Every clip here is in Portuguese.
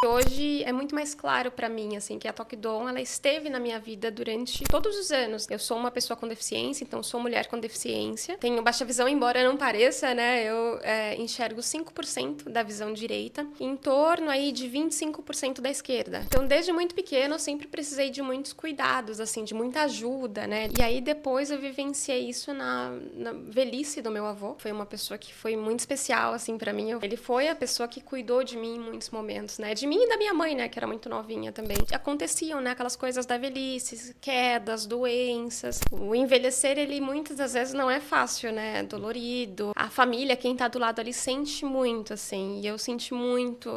Hoje é muito mais claro para mim, assim, que a Tokidon, ela esteve na minha vida durante todos os anos. Eu sou uma pessoa com deficiência, então sou mulher com deficiência. Tenho baixa visão, embora não pareça, né? Eu enxergo 5% da visão direita, em torno aí de 25% da esquerda. Então, desde muito pequena, eu sempre precisei de muitos cuidados, assim, de muita ajuda, né? E aí, depois eu vivenciei isso na velhice do meu avô. Foi uma pessoa que foi muito especial, assim, para mim. Ele foi a pessoa que cuidou de mim em muitos momentos, né? De mim e da minha mãe, né, que era muito novinha também. Aconteciam, né, aquelas coisas da velhice, quedas, doenças. O envelhecer, ele muitas das vezes não é fácil, né, dolorido. A família, quem tá do lado ali, sente muito, assim, e eu senti muito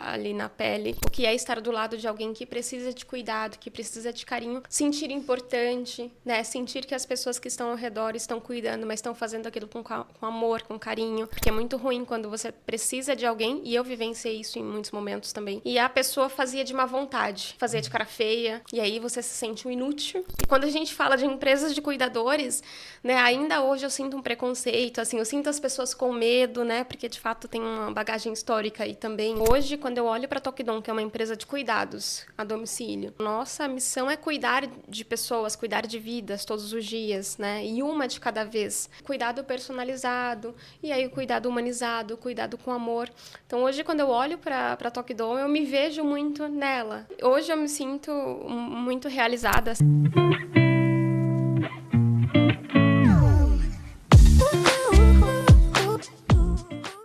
ali na pele o que é estar do lado de alguém que precisa de cuidado, que precisa de carinho, sentir importante, né, sentir que as pessoas que estão ao redor estão cuidando, mas estão fazendo aquilo com amor, com carinho, porque é muito ruim quando você precisa de alguém, e eu vivenciei isso em muitos momentos também. E a pessoa fazia de má vontade, fazia de cara feia, e aí você se sente um inútil. E quando a gente fala de empresas de cuidadores, né, ainda hoje eu sinto um preconceito, assim, eu sinto as pessoas com medo, né, porque de fato tem uma bagagem histórica aí também. Hoje, quando eu olho para a Tokidon, que é uma empresa de cuidados a domicílio, nossa missão é cuidar de pessoas, cuidar de vidas todos os dias, né, e uma de cada vez. Cuidado personalizado, e aí o cuidado humanizado, o cuidado com amor. Então hoje, quando eu olho para a Tokidon, eu me vejo muito nela. Hoje eu me sinto muito realizada.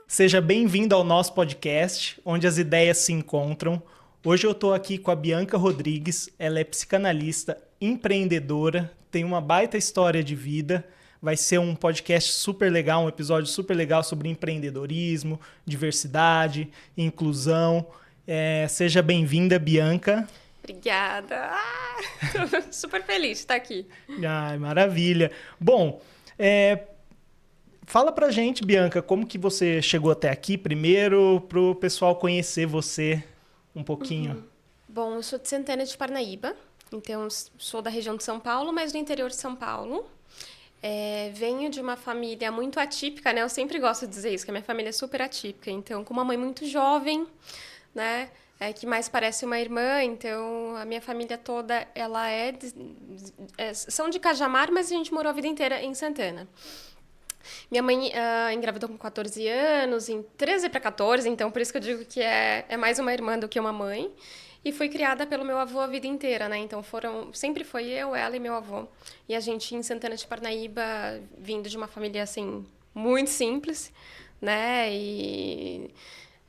Seja bem-vindo ao nosso podcast, onde as ideias se encontram. Hoje eu estou aqui com a Bianca Rodrigues, ela é psicanalista, empreendedora, tem uma baita história de vida. Vai ser um podcast super legal, um episódio super legal sobre empreendedorismo, diversidade, inclusão. Seja bem-vinda, Bianca. Obrigada. Tô super feliz de estar aqui. Ai, maravilha. Bom, fala pra gente, Bianca, como que você chegou até aqui primeiro, pro pessoal conhecer você um pouquinho. Bom, eu sou de Santana de Parnaíba, então sou da região de São Paulo, mas do interior de São Paulo. Venho de uma família muito atípica, né? Eu sempre gosto de dizer isso, que a minha família é super atípica. Então, com uma mãe muito jovem, né? Que mais parece uma irmã. Então, a minha família toda, ela são de Cajamar, mas a gente morou a vida inteira em Santana. Minha mãe engravidou com 14 anos, em 13 para 14, então por isso que eu digo que é mais uma irmã do que uma mãe. E fui criada pelo meu avô a vida inteira, né? Então sempre foi eu, ela e meu avô. E a gente em Santana de Parnaíba, vindo de uma família assim muito simples, né? E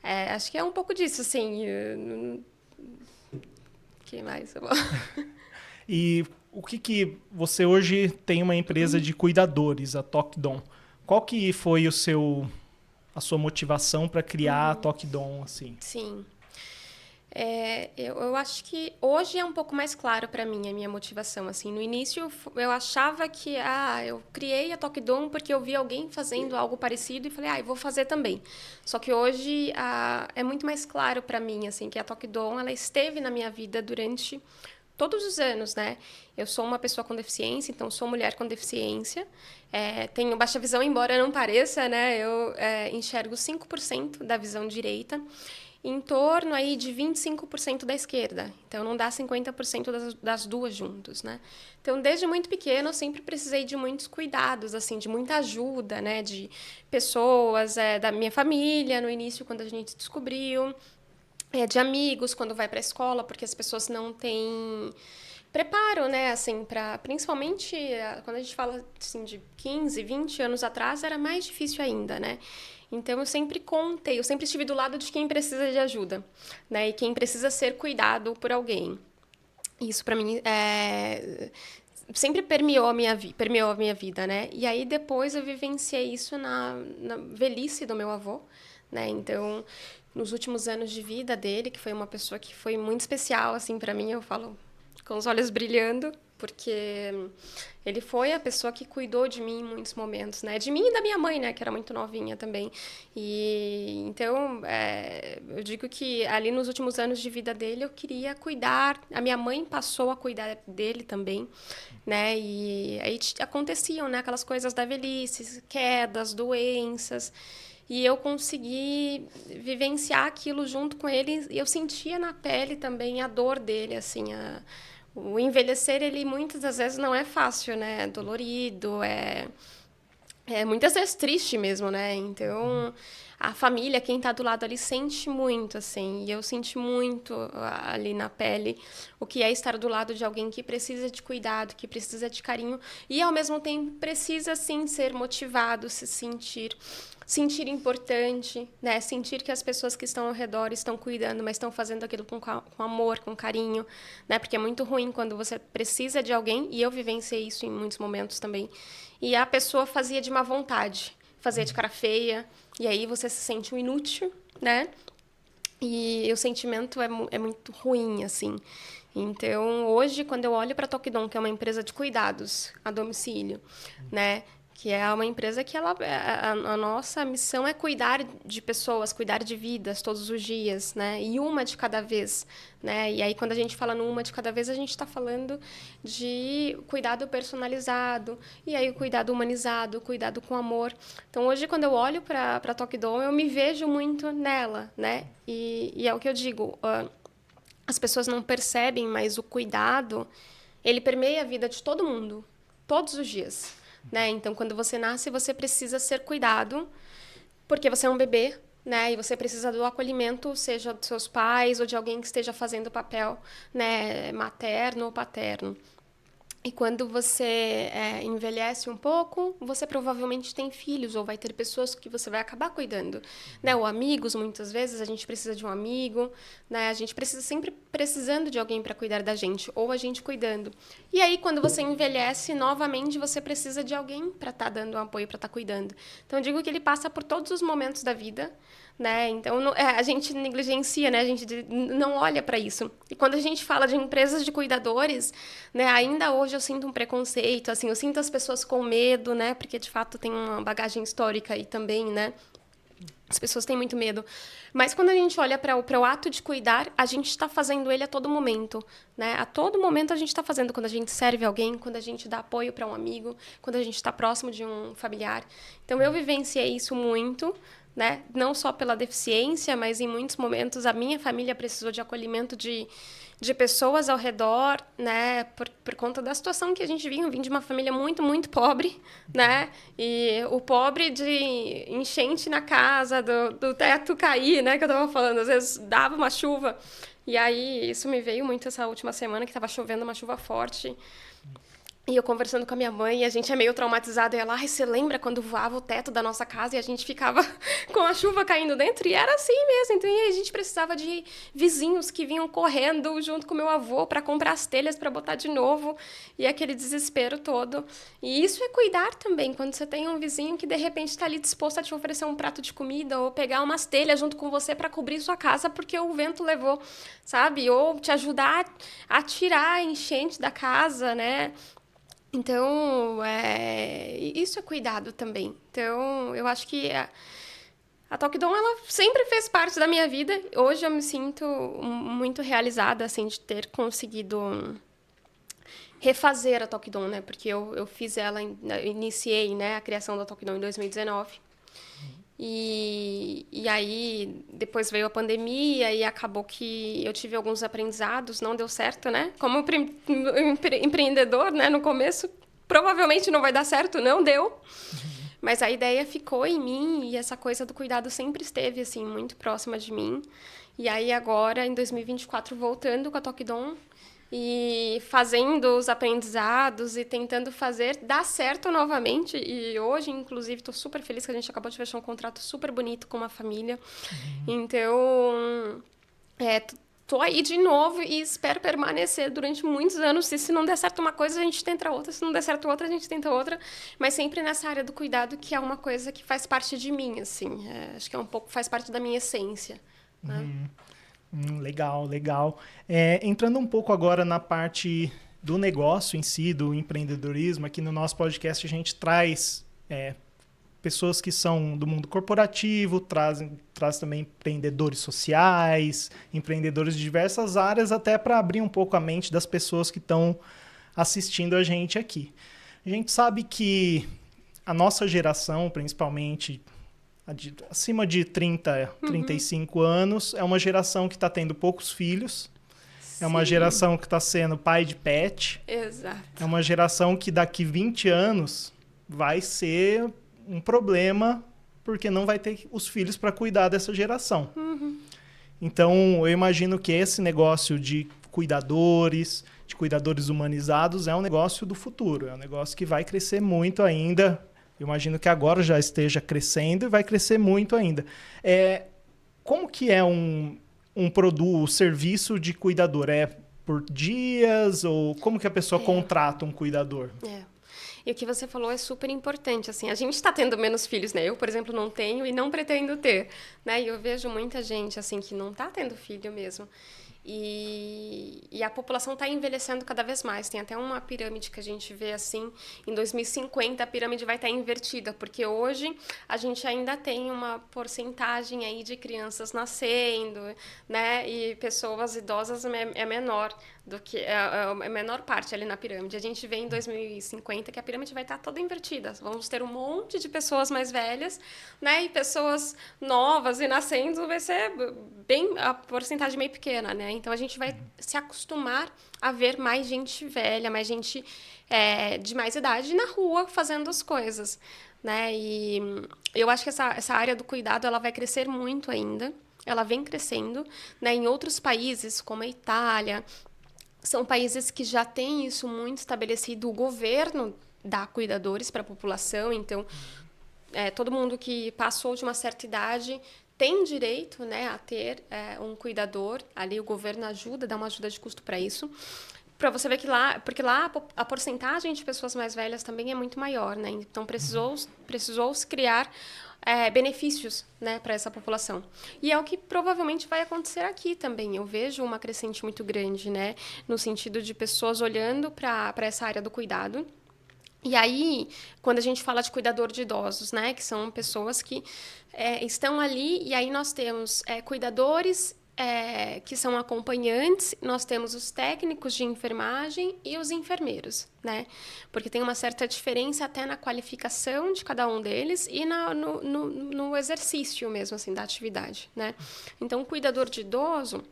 acho que é um pouco disso, assim. Que mais? E o que você hoje tem uma empresa de cuidadores, a Tokidon. Qual que foi a sua motivação para criar a Tokidon, assim? Sim. Eu acho que hoje é um pouco mais claro para mim a minha motivação. Assim, no início eu achava que eu criei a Tokidon porque eu vi alguém fazendo algo parecido e falei, eu vou fazer também. Só que hoje é muito mais claro para mim, assim, que a Tokidon, ela esteve na minha vida durante todos os anos, né? Eu sou uma pessoa com deficiência, então sou mulher com deficiência. Tenho baixa visão, embora não pareça, né? Eu enxergo 5% da visão direita, em torno aí de 25% da esquerda. Então, não dá 50% das duas juntos, né? Então, desde muito pequena, eu sempre precisei de muitos cuidados, assim, de muita ajuda, né? De pessoas da minha família, no início, quando a gente descobriu, de amigos, quando vai para a escola, porque as pessoas não têm preparo, né, assim, principalmente quando a gente fala assim de 15, 20 anos atrás, era mais difícil ainda, né? Então eu sempre estive do lado de quem precisa de ajuda, né? E quem precisa ser cuidado por alguém. Isso para mim sempre permeou a minha vida, né? E aí depois eu vivenciei isso na velhice do meu avô, né? Então, nos últimos anos de vida dele, que foi uma pessoa que foi muito especial, assim, para mim, eu falo com os olhos brilhando, porque ele foi a pessoa que cuidou de mim em muitos momentos, né? De mim e da minha mãe, né? Que era muito novinha também. E então, eu digo que ali nos últimos anos de vida dele, eu queria cuidar. A minha mãe passou a cuidar dele também, né? E aí aconteciam, né? Aquelas coisas da velhice, quedas, doenças. e eu consegui vivenciar aquilo junto com ele, e eu sentia na pele também a dor dele, assim, o envelhecer, ele muitas das vezes não é fácil, né? É dolorido, muitas vezes triste mesmo, né? Então, a família, quem tá do lado ali, sente muito, assim. E eu senti muito ali na pele o que é estar do lado de alguém que precisa de cuidado, que precisa de carinho. E, ao mesmo tempo, precisa, sim, ser motivado, se sentir importante, né? Sentir que as pessoas que estão ao redor estão cuidando, mas estão fazendo aquilo com amor, com carinho, né? Porque é muito ruim quando você precisa de alguém, e eu vivenciei isso em muitos momentos também, e a pessoa fazia de má vontade, fazia de cara feia, e aí você se sente um inútil, né? E o sentimento é muito ruim, assim. Então, hoje, quando eu olho para a Tokidon, que é uma empresa de cuidados a domicílio, né? Que é uma empresa que a nossa missão é cuidar de pessoas, cuidar de vidas todos os dias, né? E uma de cada vez, né? E aí, quando a gente fala no uma de cada vez, a gente está falando de cuidado personalizado, e aí o cuidado humanizado, o cuidado com amor. Então, hoje, quando eu olho para a Tokidon, eu me vejo muito nela, né? E é o que eu digo, as pessoas não percebem, mas o cuidado, ele permeia a vida de todo mundo, todos os dias. Né? Então, quando você nasce, você precisa ser cuidado, porque você é um bebê, né? E você precisa do acolhimento, seja dos seus pais ou de alguém que esteja fazendo o papel, né, materno ou paterno. E quando você envelhece um pouco, você provavelmente tem filhos ou vai ter pessoas que você vai acabar cuidando, né? Ou amigos, muitas vezes a gente precisa de um amigo, né? A gente precisa sempre precisando de alguém para cuidar da gente, ou a gente cuidando. E aí, quando você envelhece, novamente você precisa de alguém para estar dando um apoio, para estar cuidando. Então, eu digo que ele passa por todos os momentos da vida, né? Então, a gente negligencia, né? A gente não olha para isso. E quando a gente fala de empresas de cuidadores, né? Ainda hoje eu sinto um preconceito, assim, eu sinto as pessoas com medo, né? Porque, de fato, tem uma bagagem histórica aí também, né? As pessoas têm muito medo. Mas quando a gente olha para o ato de cuidar, a gente está fazendo ele a todo momento, né? A todo momento a gente está fazendo, quando a gente serve alguém, quando a gente dá apoio para um amigo, quando a gente está próximo de um familiar. Então, eu vivenciei isso muito, né? Não só pela deficiência, mas em muitos momentos a minha família precisou de acolhimento de pessoas ao redor, né, por conta da situação que a gente vinha. Eu vim de uma família muito, muito pobre, né, e o pobre de enchente na casa, do teto cair, né, que eu tava falando, às vezes dava uma chuva, e aí isso me veio muito essa última semana, que tava chovendo uma chuva forte. E eu conversando com a minha mãe, e a gente é meio traumatizado. E ela, você lembra quando voava o teto da nossa casa e a gente ficava com a chuva caindo dentro? E era assim mesmo. Então, e a gente precisava de vizinhos que vinham correndo junto com o meu avô para comprar as telhas para botar de novo. E aquele desespero todo. E isso é cuidar também, quando você tem um vizinho que de repente está ali disposto a te oferecer um prato de comida ou pegar umas telhas junto com você para cobrir sua casa porque o vento levou, sabe? Ou te ajudar a tirar a enchente da casa, né? Então, isso é cuidado também. Então, eu acho que a Tokidon, ela sempre fez parte da minha vida. Hoje eu me sinto muito realizada, assim, de ter conseguido refazer a Tokidon, né? Porque eu fiz ela, iniciei, né, a criação da Tokidon em 2019. E aí, depois veio a pandemia e acabou que eu tive alguns aprendizados, não deu certo, né? Como empreendedor, né, no começo, provavelmente não vai dar certo, não deu. Mas a ideia ficou em mim e essa coisa do cuidado sempre esteve, assim, muito próxima de mim. E aí, agora, em 2024, voltando com a Tokidon e fazendo os aprendizados e tentando fazer dar certo novamente. E hoje, inclusive, estou super feliz que a gente acabou de fechar um contrato super bonito com uma família. Então, tô aí de novo e espero permanecer durante muitos anos. E se não der certo uma coisa, a gente tenta outra. Se não der certo outra, a gente tenta outra. Mas sempre nessa área do cuidado, que é uma coisa que faz parte de mim, assim. Acho que é um pouco, faz parte da minha essência. Né? Legal, legal. Entrando um pouco agora na parte do negócio em si, do empreendedorismo, aqui no nosso podcast a gente traz pessoas que são do mundo corporativo, traz também empreendedores sociais, empreendedores de diversas áreas, até para abrir um pouco a mente das pessoas que estão assistindo a gente aqui. A gente sabe que a nossa geração, principalmente acima de 30, 35 anos, é uma geração que está tendo poucos filhos, é uma geração que está sendo pai de pet. Exato. É uma geração que daqui 20 anos vai ser um problema, porque não vai ter os filhos para cuidar dessa geração. Então, eu imagino que esse negócio de cuidadores humanizados é um negócio do futuro, é um negócio que vai crescer muito ainda. Eu imagino que agora já esteja crescendo e vai crescer muito ainda. Como que é um produto, serviço de cuidador? É por dias ou como que a pessoa contrata um cuidador? E o que você falou é super importante, assim, a gente está tendo menos filhos, né? Eu, por exemplo, não tenho e não pretendo ter, né? E eu vejo muita gente, assim, que não está tendo filho mesmo. E a população está envelhecendo cada vez mais. Tem até uma pirâmide que a gente vê assim, em 2050 a pirâmide vai estar invertida, porque hoje a gente ainda tem uma porcentagem aí de crianças nascendo, né? E pessoas idosas é menor do que a menor parte ali na pirâmide. A gente vê em 2050 que a pirâmide vai estar toda invertida. Vamos ter um monte de pessoas mais velhas, né? E pessoas novas e nascendo vai ser bem a porcentagem meio pequena, né? Então a gente vai se acostumar a ver mais gente velha, mais gente de mais idade na rua fazendo as coisas, né? E eu acho que essa área do cuidado ela vai crescer muito ainda. Ela vem crescendo, né? Em outros países como a Itália, são países que já têm isso muito estabelecido. O governo dá cuidadores para a população, então todo mundo que passou de uma certa idade tem direito, né, a ter um cuidador. Ali o governo ajuda, dá uma ajuda de custo para isso. Para você ver que lá, porque lá a porcentagem de pessoas mais velhas também é muito maior, né? Então precisou-se criar benefícios, né, para essa população. E é o que provavelmente vai acontecer aqui também. Eu vejo uma crescente muito grande, né, no sentido de pessoas olhando para essa área do cuidado. E aí, quando a gente fala de cuidador de idosos, né, que são pessoas que estão ali, e aí nós temos cuidadores que são acompanhantes, nós temos os técnicos de enfermagem e os enfermeiros, né? Porque tem uma certa diferença até na qualificação de cada um deles e no exercício mesmo, assim, da atividade, né? Então, o cuidador de idoso,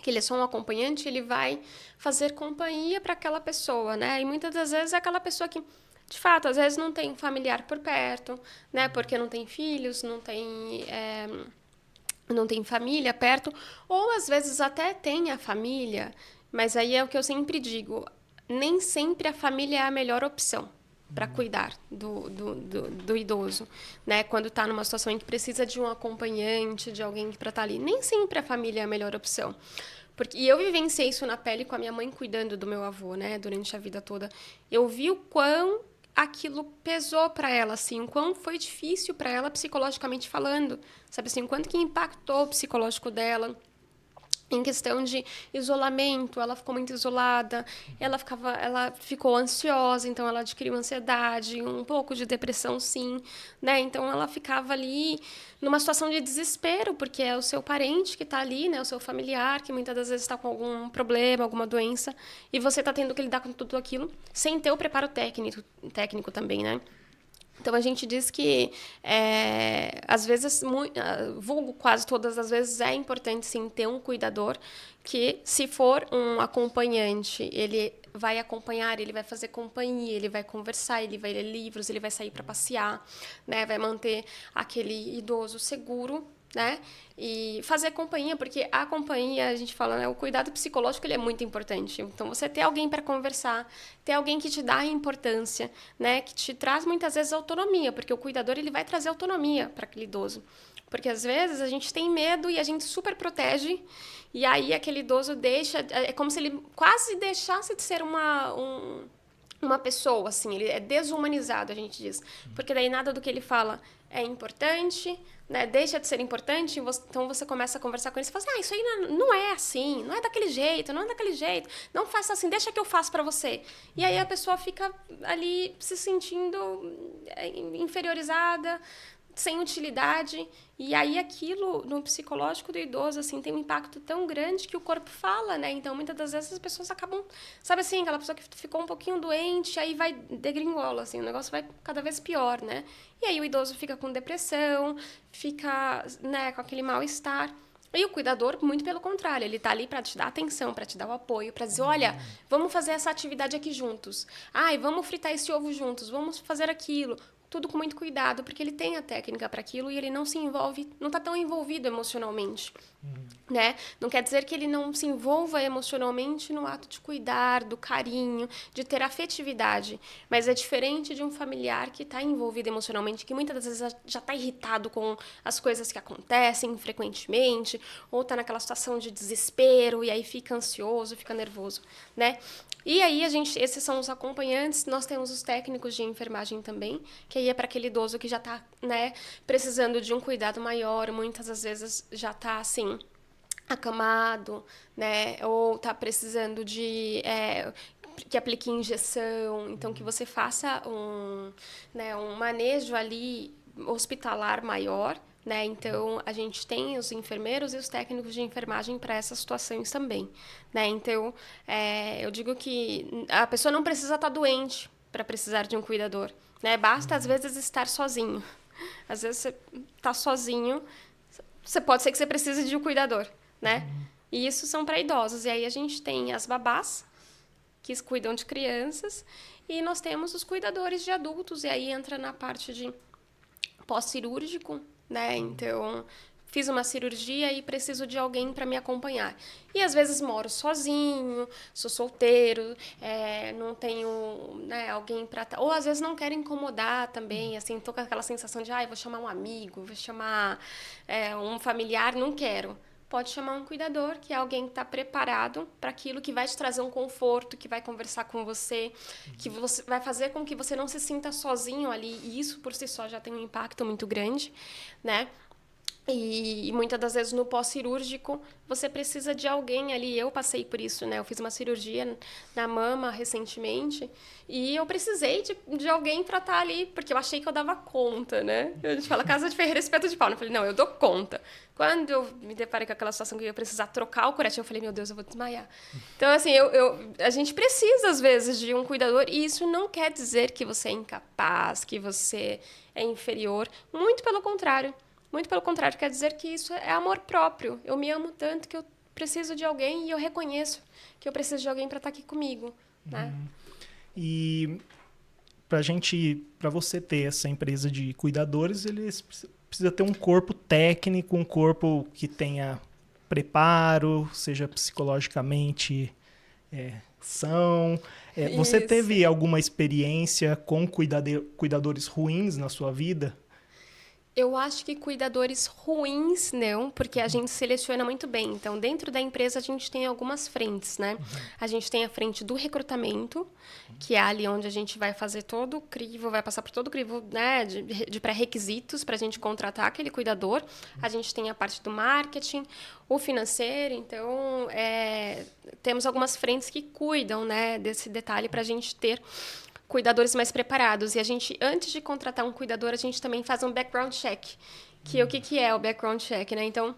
que ele é só um acompanhante, ele vai fazer companhia para aquela pessoa, né? E muitas das vezes é aquela pessoa que, de fato, às vezes não tem familiar por perto, né? Porque não tem filhos, não tem família perto, ou às vezes até tem a família, mas aí é o que eu sempre digo, nem sempre a família é a melhor opção para cuidar do idoso, né? Quando está numa situação em que precisa de um acompanhante, de alguém para estar ali. Nem sempre a família é a melhor opção. E eu vivenciei isso na pele com a minha mãe cuidando do meu avô, né? Durante a vida toda. Eu vi o quão aquilo pesou para ela, assim, o quão foi difícil para ela psicologicamente falando, sabe assim, o quanto que impactou o psicológico dela. Em questão de isolamento, ela ficou muito isolada, ela ficou ansiosa, então ela adquiriu ansiedade, um pouco de depressão, sim, né? Então ela ficava ali numa situação de desespero, porque é o seu parente que está ali, né? O seu familiar, que muitas das vezes está com algum problema, alguma doença, e você está tendo que lidar com tudo aquilo sem ter o preparo técnico também, né? Então, a gente diz que, às vezes, vulgo quase todas as vezes, é importante, sim, ter um cuidador que, se for um acompanhante, ele vai acompanhar, ele vai fazer companhia, ele vai conversar, ele vai ler livros, ele vai sair para passear, né? Vai manter aquele idoso seguro, né? E fazer companhia, porque a companhia, a gente fala, né, o cuidado psicológico ele é muito importante. Então, você ter alguém para conversar, ter alguém que te dá importância, né, que te traz muitas vezes autonomia, porque o cuidador ele vai trazer autonomia para aquele idoso. Porque às vezes a gente tem medo e a gente super protege, e aí aquele idoso deixa, é como se ele quase deixasse de ser uma pessoa, assim, ele é desumanizado, a gente diz. Porque daí nada do que ele fala é importante, né? Deixa de ser importante, então você começa a conversar com ele e fala assim, isso aí não é assim, não é daquele jeito, não faça assim, deixa que eu faço para você. E aí a pessoa fica ali se sentindo inferiorizada, sem utilidade. E aí aquilo no psicológico do idoso, assim, tem um impacto tão grande que o corpo fala, né? Então, muitas das vezes as pessoas acabam, sabe assim, aquela pessoa que ficou um pouquinho doente, aí vai degringola, assim, o negócio vai cada vez pior, né? E aí o idoso fica com depressão, fica, né, com aquele mal-estar. E o cuidador, muito pelo contrário, ele tá ali para te dar atenção, para te dar o apoio, para dizer, olha, vamos fazer essa atividade aqui juntos. Ai, vamos fritar esse ovo juntos, vamos fazer aquilo. Tudo com muito cuidado, porque ele tem a técnica para aquilo e ele não se envolve, não está tão envolvido emocionalmente, né? Não quer dizer que ele não se envolva emocionalmente no ato de cuidar, do carinho, de ter afetividade, mas é diferente de um familiar que está envolvido emocionalmente, que muitas vezes já está irritado com as coisas que acontecem frequentemente, ou está naquela situação de desespero e aí fica ansioso, fica nervoso, né? E aí, esses são os acompanhantes, nós temos os técnicos de enfermagem também, que aí é para aquele idoso que já está, né, precisando de um cuidado maior, muitas das vezes já está, assim, acamado, né, ou está precisando de que aplique injeção, então que você faça um manejo ali hospitalar maior, né? Então, a gente tem os enfermeiros e os técnicos de enfermagem para essas situações também, né? Então, eu digo que a pessoa não precisa estar doente para precisar de um cuidador, né? Basta, às vezes, estar sozinho. Às vezes, você está sozinho, pode ser que você precise de um cuidador, né? E isso são para idosos. E aí, a gente tem as babás, que cuidam de crianças, e nós temos os cuidadores de adultos, e aí entra na parte de pós-cirúrgico, né? Então, fiz uma cirurgia e preciso de alguém para me acompanhar. E às vezes moro sozinho, sou solteiro, não tenho, né, alguém para... Ou às vezes não quero incomodar também, assim, tô com aquela sensação de, vou chamar um amigo, vou chamar um familiar, não quero. Pode chamar um cuidador, que é alguém que está preparado para aquilo, que vai te trazer um conforto, que vai conversar com você, que vai fazer com que você não se sinta sozinho ali. E isso, por si só, já tem um impacto muito grande, né? E muitas das vezes no pós-cirúrgico você precisa de alguém ali. Eu passei por isso, né? Eu fiz uma cirurgia na mama recentemente e eu precisei de alguém para estar ali, porque eu achei que eu dava conta, né? A gente fala casa de ferreiro, espeto de pau. Eu falei, não, eu dou conta. Quando eu me deparei com aquela situação que eu ia precisar trocar o curativo, eu falei, meu Deus, eu vou desmaiar. Então, assim, a gente precisa, às vezes, de um cuidador, e isso não quer dizer que você é incapaz, que você é inferior. Muito pelo contrário. Muito pelo contrário, quer dizer que isso é amor próprio. Eu me amo tanto que eu preciso de alguém e eu reconheço que eu preciso de alguém para estar aqui comigo, né? E para você ter essa empresa de cuidadores, eles precisa ter um corpo técnico, um corpo que tenha preparo, seja psicologicamente são. Você teve alguma experiência com cuidadores ruins na sua vida? Eu acho que cuidadores ruins não, porque a gente seleciona muito bem. Então, dentro da empresa, a gente tem algumas frentes, né? A gente tem a frente do recrutamento, que é ali onde a gente vai fazer todo o crivo, vai passar por todo o crivo, né, de pré-requisitos para a gente contratar aquele cuidador. A gente tem a parte do marketing, o financeiro. Então, temos algumas frentes que cuidam, né, desse detalhe para a gente ter cuidadores mais preparados. E a gente, antes de contratar um cuidador, a gente também faz um background check. O que é o background check, né? Então,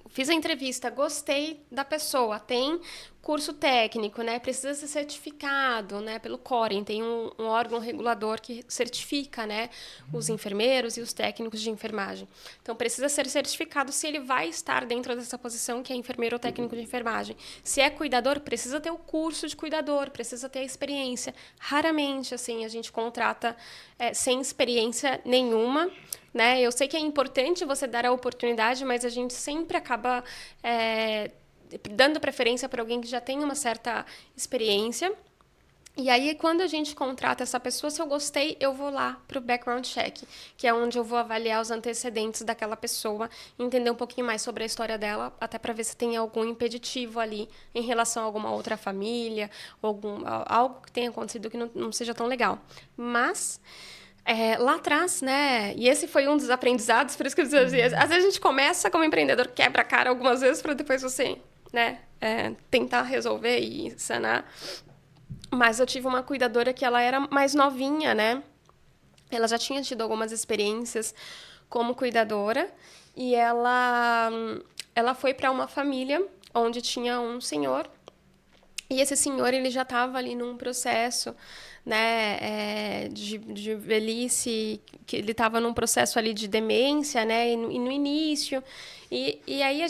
fiz a entrevista, gostei da pessoa, tem curso técnico, né? Precisa ser certificado, né? Pelo Corem, tem um órgão regulador que certifica, né? Os enfermeiros e os técnicos de enfermagem. Então, precisa ser certificado se ele vai estar dentro dessa posição que é enfermeiro ou técnico de enfermagem. Se é cuidador, precisa ter o curso de cuidador, precisa ter a experiência. Raramente, assim, a gente contrata sem experiência nenhuma, né? Eu sei que é importante você dar a oportunidade, mas a gente sempre acaba dando preferência para alguém que já tem uma certa experiência. E aí, quando a gente contrata essa pessoa, se eu gostei, eu vou lá para o background check, que é onde eu vou avaliar os antecedentes daquela pessoa, entender um pouquinho mais sobre a história dela, até para ver se tem algum impeditivo ali em relação a alguma outra família, algo que tenha acontecido que não seja tão legal. Mas... lá atrás, né? E esse foi um dos aprendizados, por isso que eu dizia, às vezes a gente começa como empreendedor, quebra a cara algumas vezes para depois você, né, tentar resolver e sanar. Mas eu tive uma cuidadora que ela era mais novinha, né? Ela já tinha tido algumas experiências como cuidadora e ela foi para uma família onde tinha um senhor. E esse senhor, ele já estava ali num processo, né, de velhice, que ele estava num processo ali de demência, né, e no início. E aí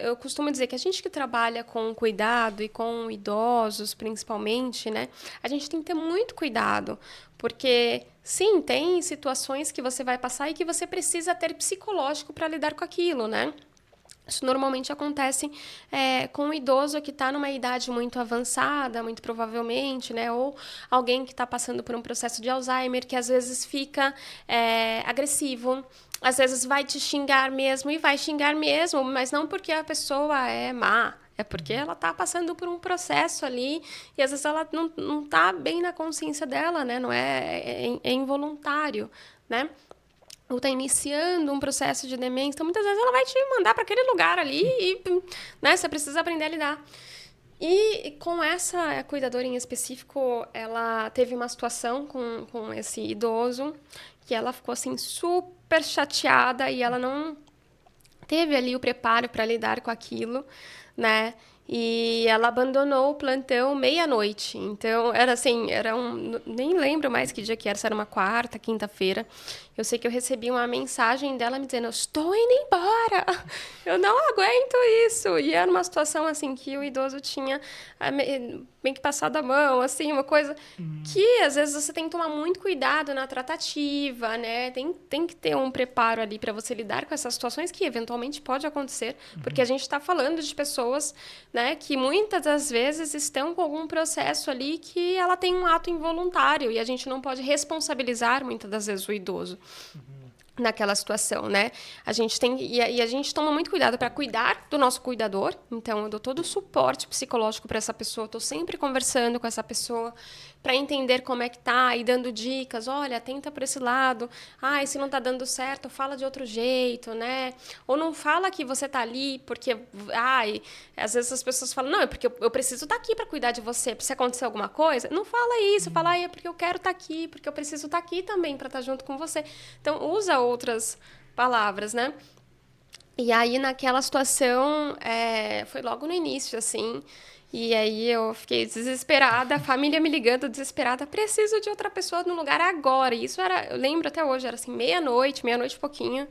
eu costumo dizer que a gente que trabalha com cuidado e com idosos, principalmente, né, a gente tem que ter muito cuidado, porque sim, tem situações que você vai passar e que você precisa ter psicológico para lidar com aquilo, né? Isso normalmente acontece com um idoso que está numa idade muito avançada, muito provavelmente, né? Ou alguém que está passando por um processo de Alzheimer, que às vezes fica agressivo, às vezes vai te xingar mesmo, e vai xingar mesmo, mas não porque a pessoa é má, é porque ela está passando por um processo ali, e às vezes ela não está bem na consciência dela, né? Não é involuntário, né? Ou está iniciando um processo de demência, então muitas vezes ela vai te mandar para aquele lugar ali e, né, você precisa aprender a lidar. E com essa cuidadora em específico, ela teve uma situação com esse idoso que ela ficou assim super chateada e ela não teve ali o preparo para lidar com aquilo, né? E ela abandonou o plantão meia-noite. Então, era assim, nem lembro mais que dia que era, se era uma quarta, quinta-feira. Eu sei que eu recebi uma mensagem dela me dizendo, eu estou indo embora, eu não aguento isso. E era uma situação, assim, que o idoso tinha bem que passado a mão, assim, uma coisa que, às vezes, você tem que tomar muito cuidado na tratativa, né? Tem que ter um preparo ali para você lidar com essas situações que, eventualmente, pode acontecer, porque a gente está falando de pessoas, né, que muitas das vezes estão com algum processo ali que ela tem um ato involuntário e a gente não pode responsabilizar muitas das vezes o idoso naquela situação, né? A gente tem e a gente toma muito cuidado para cuidar do nosso cuidador. Então, eu dou todo o suporte psicológico para essa pessoa. Estou sempre conversando com essa pessoa para entender como é que tá e dando dicas. Olha, tenta por esse lado. Ah, e se não tá dando certo, fala de outro jeito, né? Ou não fala que você tá ali porque, às vezes as pessoas falam, não, é porque eu preciso estar aqui para cuidar de você. Se acontecer alguma coisa, não fala isso. Fala, é porque eu quero estar aqui, porque eu preciso estar aqui também para estar junto com você. Então, usa outras palavras, né? E aí, naquela situação, foi logo no início, assim, e aí eu fiquei desesperada, a família me ligando, desesperada, preciso de outra pessoa no lugar agora. E isso era, eu lembro até hoje, era assim, meia-noite e pouquinho, o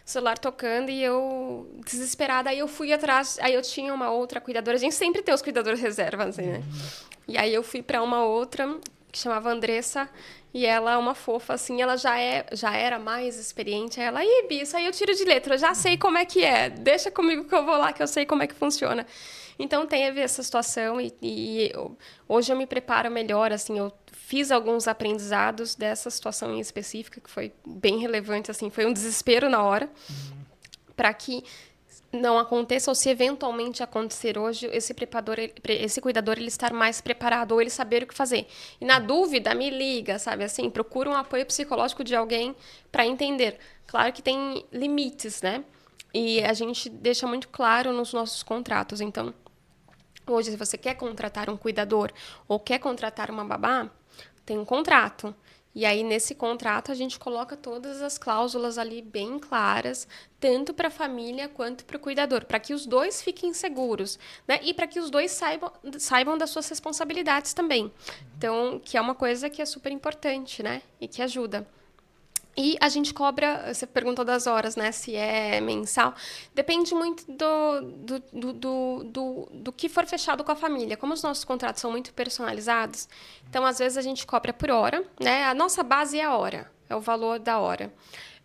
celular tocando e eu desesperada. Aí eu fui atrás, aí eu tinha uma outra cuidadora, a gente sempre tem os cuidadores reservas, assim, né? E aí eu fui para uma outra, que chamava Andressa, e ela é uma fofa, assim, ela já era mais experiente. Aí ela, Bi, isso aí eu tiro de letra, eu já sei como é que é, deixa comigo que eu vou lá, que eu sei como é que funciona. Então, teve essa situação hoje eu me preparo melhor, assim, eu fiz alguns aprendizados dessa situação em específica, que foi bem relevante, assim, foi um desespero na hora, para que não aconteça, ou se eventualmente acontecer hoje, esse cuidador ele estar mais preparado, ou ele saber o que fazer. E na dúvida, me liga, sabe? Assim, procura um apoio psicológico de alguém para entender. Claro que tem limites, né? E a gente deixa muito claro nos nossos contratos. Então, hoje, se você quer contratar um cuidador ou quer contratar uma babá, tem um contrato. E aí, nesse contrato, a gente coloca todas as cláusulas ali bem claras, tanto para a família quanto para o cuidador, para que os dois fiquem seguros, né? E para que os dois saibam das suas responsabilidades também. Então, que é uma coisa que é super importante, né? E que ajuda. E a gente cobra, você perguntou das horas, né? Se é mensal. Depende muito do que for fechado com a família. Como os nossos contratos são muito personalizados, então, às vezes, a gente cobra por hora, né? A nossa base é a hora, é o valor da hora.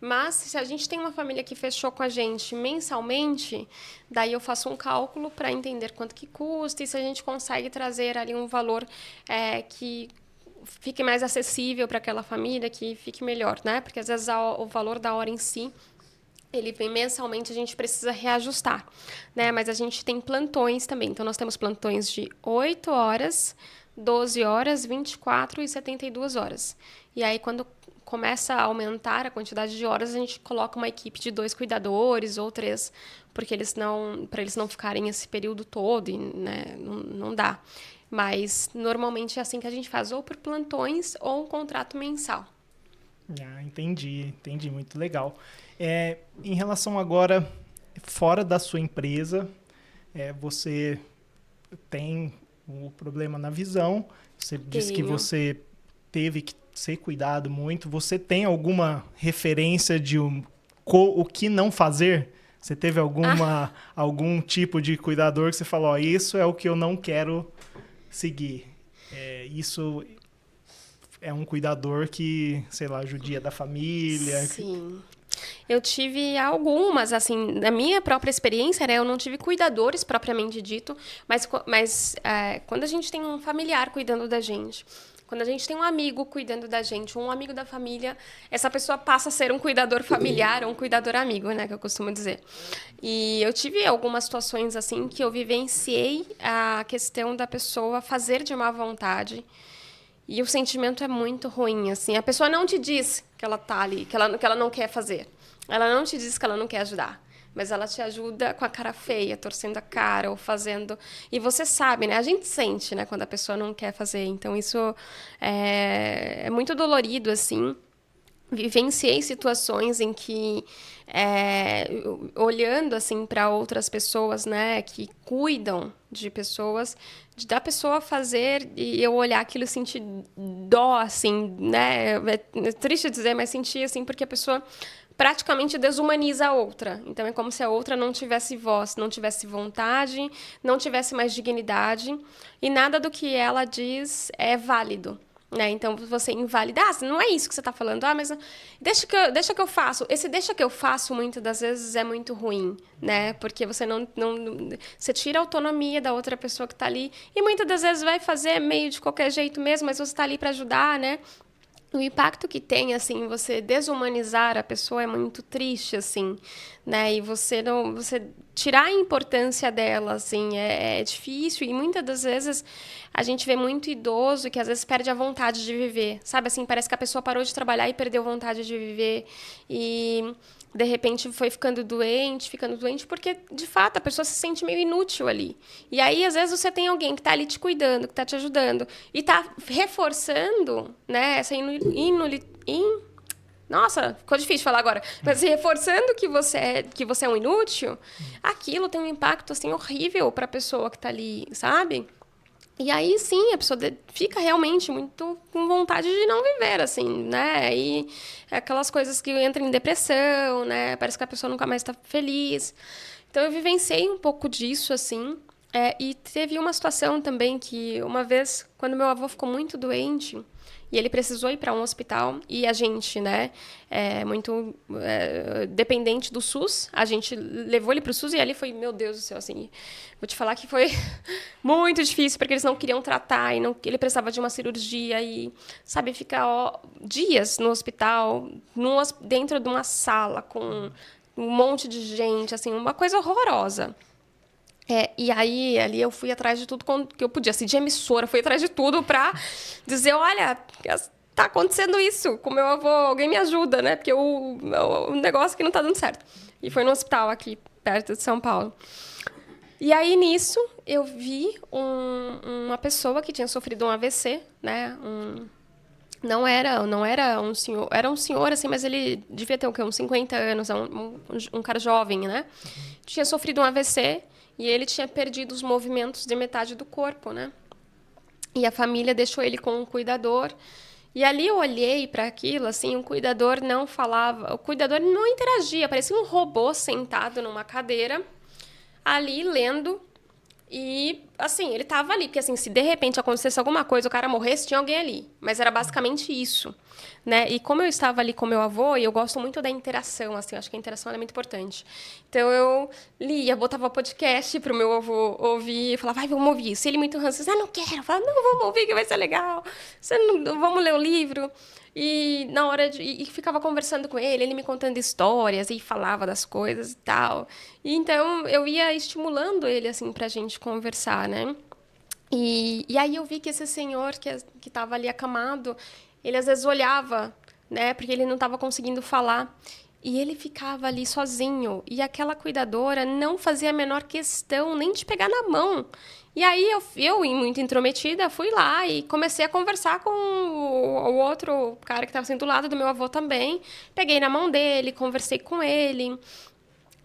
Mas, se a gente tem uma família que fechou com a gente mensalmente, daí eu faço um cálculo para entender quanto que custa e se a gente consegue trazer ali um valor que fique mais acessível para aquela família, que fique melhor, né? Porque às vezes o valor da hora em si, ele vem mensalmente, a gente precisa reajustar, né? Mas a gente tem plantões também. Então, nós temos plantões de 8 horas, 12 horas, 24 e 72 horas. E aí, quando começa a aumentar a quantidade de horas, a gente coloca uma equipe de 2 cuidadores ou 3, porque para eles não ficarem esse período todo, né? Não dá. Mas, normalmente, é assim que a gente faz, ou por plantões ou um contrato mensal. Entendi, muito legal. Em relação agora, fora da sua empresa, você tem o problema na visão, você disse que você teve que ser cuidado muito, você tem alguma referência de o que não fazer? Você teve algum tipo de cuidador que você falou, ó, isso é o que eu não quero seguir. Isso é um cuidador que, sei lá, judia da família. Sim. Eu tive algumas, assim, na minha própria experiência, né? Eu não tive cuidadores propriamente dito, mas quando a gente tem um familiar cuidando da gente, quando a gente tem um amigo cuidando da gente, um amigo da família, essa pessoa passa a ser um cuidador familiar ou um cuidador amigo, né? Que eu costumo dizer. E eu tive algumas situações, assim, que eu vivenciei a questão da pessoa fazer de má vontade. E o sentimento é muito ruim, assim. A pessoa não te diz que ela tá ali, que ela não quer fazer. Ela não te diz que ela não quer ajudar. Mas ela te ajuda com a cara feia, torcendo a cara ou fazendo... E você sabe, né? A gente sente, né? Quando a pessoa não quer fazer. Então, isso é muito dolorido, assim. Vivenciei situações em que, olhando assim para outras pessoas, né, que cuidam de pessoas, da pessoa fazer e eu olhar aquilo e sentir dó, assim, né, é triste dizer, mas sentir assim porque a pessoa praticamente desumaniza a outra. Então é como se a outra não tivesse voz, não tivesse vontade, não tivesse mais dignidade e nada do que ela diz é válido. Né? Então, você invalida, não é isso que você está falando, mas deixa que eu faço. Esse deixa que eu faço, muitas das vezes, é muito ruim, né? Porque você não você tira a autonomia da outra pessoa que está ali e muitas das vezes vai fazer meio de qualquer jeito mesmo, mas você está ali para ajudar, né? O impacto que tem, assim, você desumanizar a pessoa é muito triste, assim, né? E você tirar a importância dela, assim, é difícil. E muitas das vezes a gente vê muito idoso que às vezes perde a vontade de viver, sabe? Assim, parece que a pessoa parou de trabalhar e perdeu vontade de viver. E de repente foi ficando doente, porque, de fato, a pessoa se sente meio inútil ali. E aí, às vezes, você tem alguém que está ali te cuidando, que está te ajudando, e está reforçando, né, essa Nossa, ficou difícil falar agora. Mas reforçando que você é um inútil, aquilo tem um impacto, assim, horrível para a pessoa que está ali, sabe? E aí, sim, a pessoa fica realmente muito com vontade de não viver, assim, né? E aquelas coisas que entram em depressão, né? Parece que a pessoa nunca mais está feliz. Então, eu vivenciei um pouco disso, assim. E teve uma situação também que, uma vez, quando meu avô ficou muito doente, e ele precisou ir para um hospital, e a gente, né, muito dependente do SUS, a gente levou ele para o SUS, e ali foi, meu Deus do céu, assim, vou te falar que foi muito difícil, porque eles não queriam tratar, ele precisava de uma cirurgia, e, sabe, ficar dias no hospital, dentro de uma sala, com um monte de gente, assim, uma coisa horrorosa. E aí, ali eu fui atrás de tudo que eu podia. Assim, de emissora, fui atrás de tudo pra dizer, olha, tá acontecendo isso com meu avô, alguém me ajuda, né? Porque o negócio aqui não tá dando certo. E foi no hospital aqui, perto de São Paulo. E aí, nisso, eu vi uma pessoa que tinha sofrido um AVC, né? Não era um senhor... Era um senhor, assim, mas ele devia ter o quê? Uns 50 anos, um cara jovem, né? Tinha sofrido um AVC... E ele tinha perdido os movimentos de metade do corpo, né? E a família deixou ele com um cuidador. E ali eu olhei para aquilo, assim, o cuidador não falava, o cuidador não interagia, parecia um robô sentado numa cadeira, ali lendo. E, assim, ele tava ali, porque, assim, se de repente acontecesse alguma coisa, o cara morresse, tinha alguém ali. Mas era basicamente isso, né? E como eu estava ali com meu avô, e eu gosto muito da interação, assim, acho que a interação é muito importante. Então, eu lia, botava podcast pro meu avô ouvir, falava, vai, vamos ouvir isso. E ele muito rançoso, não quero. Eu falava, não, vamos ouvir que vai ser legal. Vamos ler o livro. E na hora e ficava conversando com ele me contando histórias e falava das coisas e tal. E então eu ia estimulando ele assim pra gente conversar, né? E aí eu vi que esse senhor que estava ali acamado, ele às vezes olhava, né? Porque ele não estava conseguindo falar. E ele ficava ali sozinho. E aquela cuidadora não fazia a menor questão nem de pegar na mão. E aí eu muito intrometida, fui lá e comecei a conversar com o outro cara que estava sendo do lado do meu avô também. Peguei na mão dele, conversei com ele.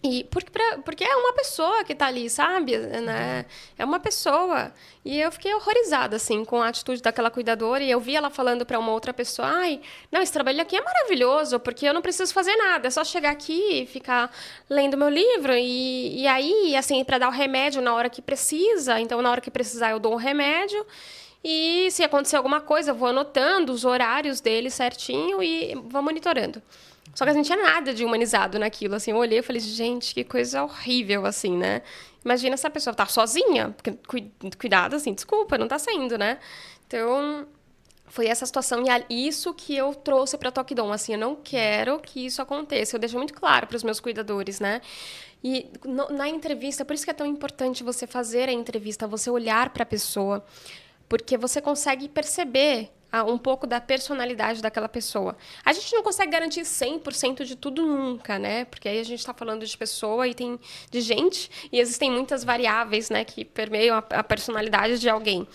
E porque é uma pessoa que tá ali, sabe? Né? É uma pessoa. E eu fiquei horrorizada, assim, com a atitude daquela cuidadora. E eu vi ela falando para uma outra pessoa: ai, não, esse trabalho aqui é maravilhoso, porque eu não preciso fazer nada. É só chegar aqui e ficar lendo meu livro. E aí, assim, para dar o remédio na hora que precisa. Então, na hora que precisar, eu dou o remédio. E se acontecer alguma coisa, eu vou anotando os horários dele certinho e vou monitorando. Só que a gente não tinha nada de humanizado naquilo, assim. Eu olhei e falei, gente, que coisa horrível, assim, né? Imagina essa pessoa tá sozinha, porque cuidado, assim, desculpa, não tá saindo, né? Então, foi essa situação e isso que eu trouxe para Toque Dom, assim, eu não quero que isso aconteça. Eu deixo muito claro para os meus cuidadores, né? E na entrevista, por isso que é tão importante você fazer a entrevista, você olhar para a pessoa, porque você consegue perceber um pouco da personalidade daquela pessoa. A gente não consegue garantir 100% de tudo nunca, né? Porque aí a gente está falando de pessoa e tem de gente, e existem muitas variáveis, né, que permeiam a personalidade de alguém.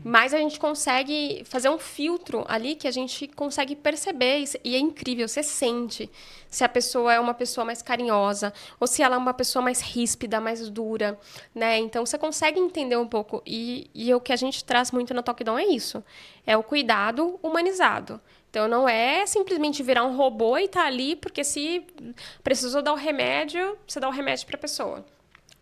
Mas a gente consegue fazer um filtro ali que a gente consegue perceber, e é incrível, você sente se a pessoa é uma pessoa mais carinhosa, ou se ela é uma pessoa mais ríspida, mais dura, né? Então, você consegue entender um pouco. E o que a gente traz muito na Toque Dom é isso. É o cuidado humanizado. Então, não é simplesmente virar um robô e estar ali, porque se precisou dar o remédio, você dá o remédio para a pessoa.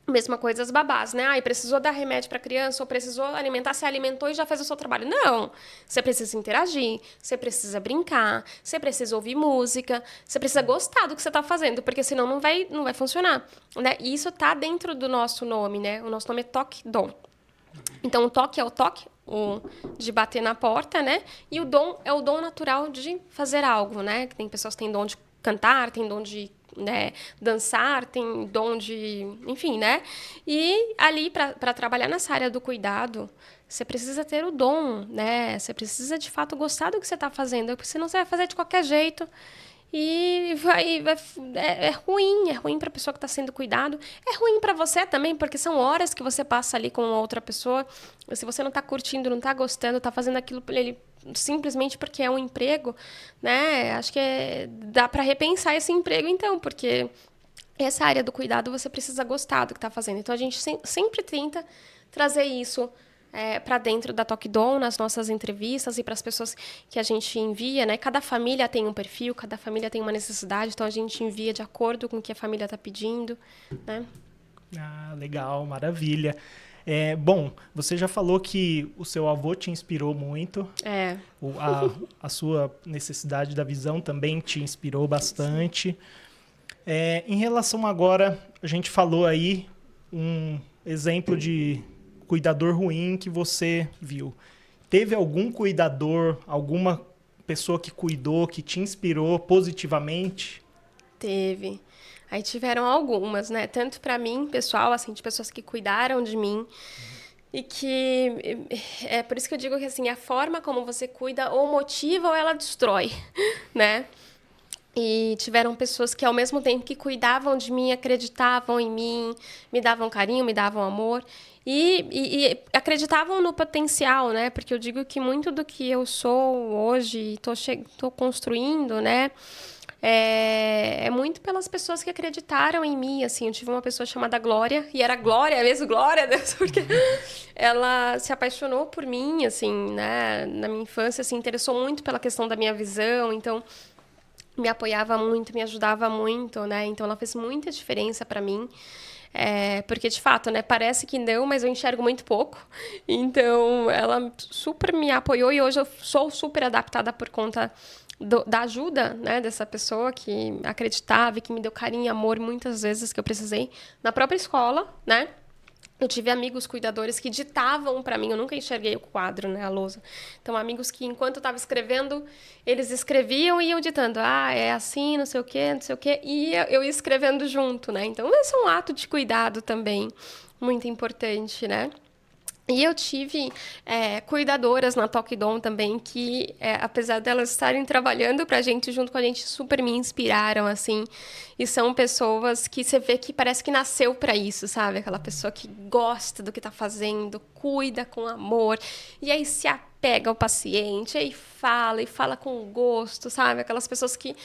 Mesma coisa as babás, né? Ai, precisou dar remédio para criança ou precisou alimentar, se alimentou e já fez o seu trabalho. Não! Você precisa interagir, você precisa brincar, você precisa ouvir música, você precisa gostar do que você está fazendo, porque senão não vai funcionar, né? E isso tá dentro do nosso nome, né? O nosso nome é Toque Dom. Então, o toque é o toque, de bater na porta, né? E o dom é o dom natural de fazer algo, né? Tem pessoas que têm dom de cantar, tem dom de dançar, tem dom de... Enfim, né? E ali, para trabalhar nessa área do cuidado, você precisa ter o dom, né? Você precisa, de fato, gostar do que você está fazendo, porque senão você vai fazer de qualquer jeito. E é ruim para a pessoa que está sendo cuidado. É ruim para você também, porque são horas que você passa ali com outra pessoa. Se você não está curtindo, não está gostando, está fazendo aquilo simplesmente porque é um emprego, né? Acho que dá para repensar esse emprego, então, porque essa área do cuidado você precisa gostar do que está fazendo. Então, a gente sempre tenta trazer isso para dentro da Toque Dom, nas nossas entrevistas e para as pessoas que a gente envia, né? Cada família tem um perfil, cada família tem uma necessidade, então a gente envia de acordo com o que a família está pedindo, né? Ah, legal, maravilha. Bom, você já falou que o seu avô te inspirou muito. A sua necessidade da visão também te inspirou bastante. Em relação agora, a gente falou aí um exemplo de cuidador ruim que você viu. Teve algum cuidador, alguma pessoa que cuidou, que te inspirou positivamente? Teve. Aí tiveram algumas, né? Tanto para mim, pessoal, assim, de pessoas que cuidaram de mim. E que... É por isso que eu digo que, assim, a forma como você cuida ou motiva ou ela destrói, né? E tiveram pessoas que, ao mesmo tempo que cuidavam de mim, acreditavam em mim, me davam carinho, me davam amor. E acreditavam no potencial, né? Porque eu digo que muito do que eu sou hoje, tô construindo, né? É muito pelas pessoas que acreditaram em mim, assim. Eu tive uma pessoa chamada Glória, e era Glória mesmo, Glória a Deus, porque ela se apaixonou por mim, assim, né? Na minha infância, se interessou muito pela questão da minha visão, então me apoiava muito, me ajudava muito, né? Então ela fez muita diferença para mim. Porque, de fato, né, parece que não, mas eu enxergo muito pouco. Então, ela super me apoiou e hoje eu sou super adaptada por conta da ajuda, né, dessa pessoa que acreditava e que me deu carinho e amor muitas vezes que eu precisei na própria escola, né? Eu tive amigos cuidadores que ditavam para mim, eu nunca enxerguei o quadro, né, a lousa. Então, amigos que, enquanto eu estava escrevendo, eles escreviam e iam ditando, é assim, não sei o quê, e eu ia escrevendo junto, né? Então, esse é um ato de cuidado também, muito importante, né? E eu tive cuidadoras na Toque Dom também, que, apesar delas estarem trabalhando pra gente, junto com a gente, super me inspiraram, assim. E são pessoas que você vê que parece que nasceu pra isso, sabe? Aquela pessoa que gosta do que tá fazendo, cuida com amor, e aí se apega ao paciente, aí fala, e fala com gosto, sabe? Aquelas pessoas que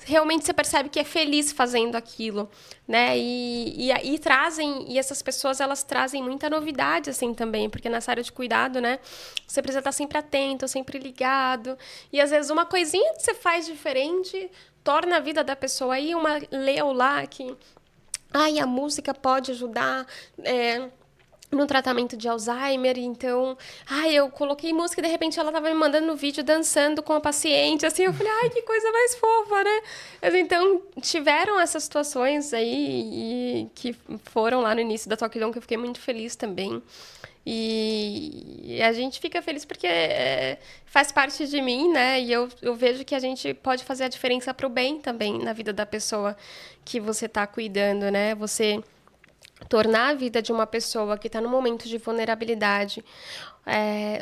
realmente você percebe que é feliz fazendo aquilo, né? E trazem, e essas pessoas, elas trazem muita novidade, assim, também, porque nessa área de cuidado, né? Você precisa estar sempre atento, sempre ligado, e às vezes uma coisinha que você faz diferente torna a vida da pessoa. Aí uma leu lá que a música pode ajudar no tratamento de Alzheimer, então, eu coloquei música e de repente ela estava me mandando no vídeo dançando com a paciente, assim, eu falei, que coisa mais fofa, né? Mas, então, tiveram essas situações aí e que foram lá no início da Toque Dom, que eu fiquei muito feliz também. E a gente fica feliz porque faz parte de mim, né? E eu vejo que a gente pode fazer a diferença para o bem também na vida da pessoa que você está cuidando, né? Você tornar a vida de uma pessoa que está num momento de vulnerabilidade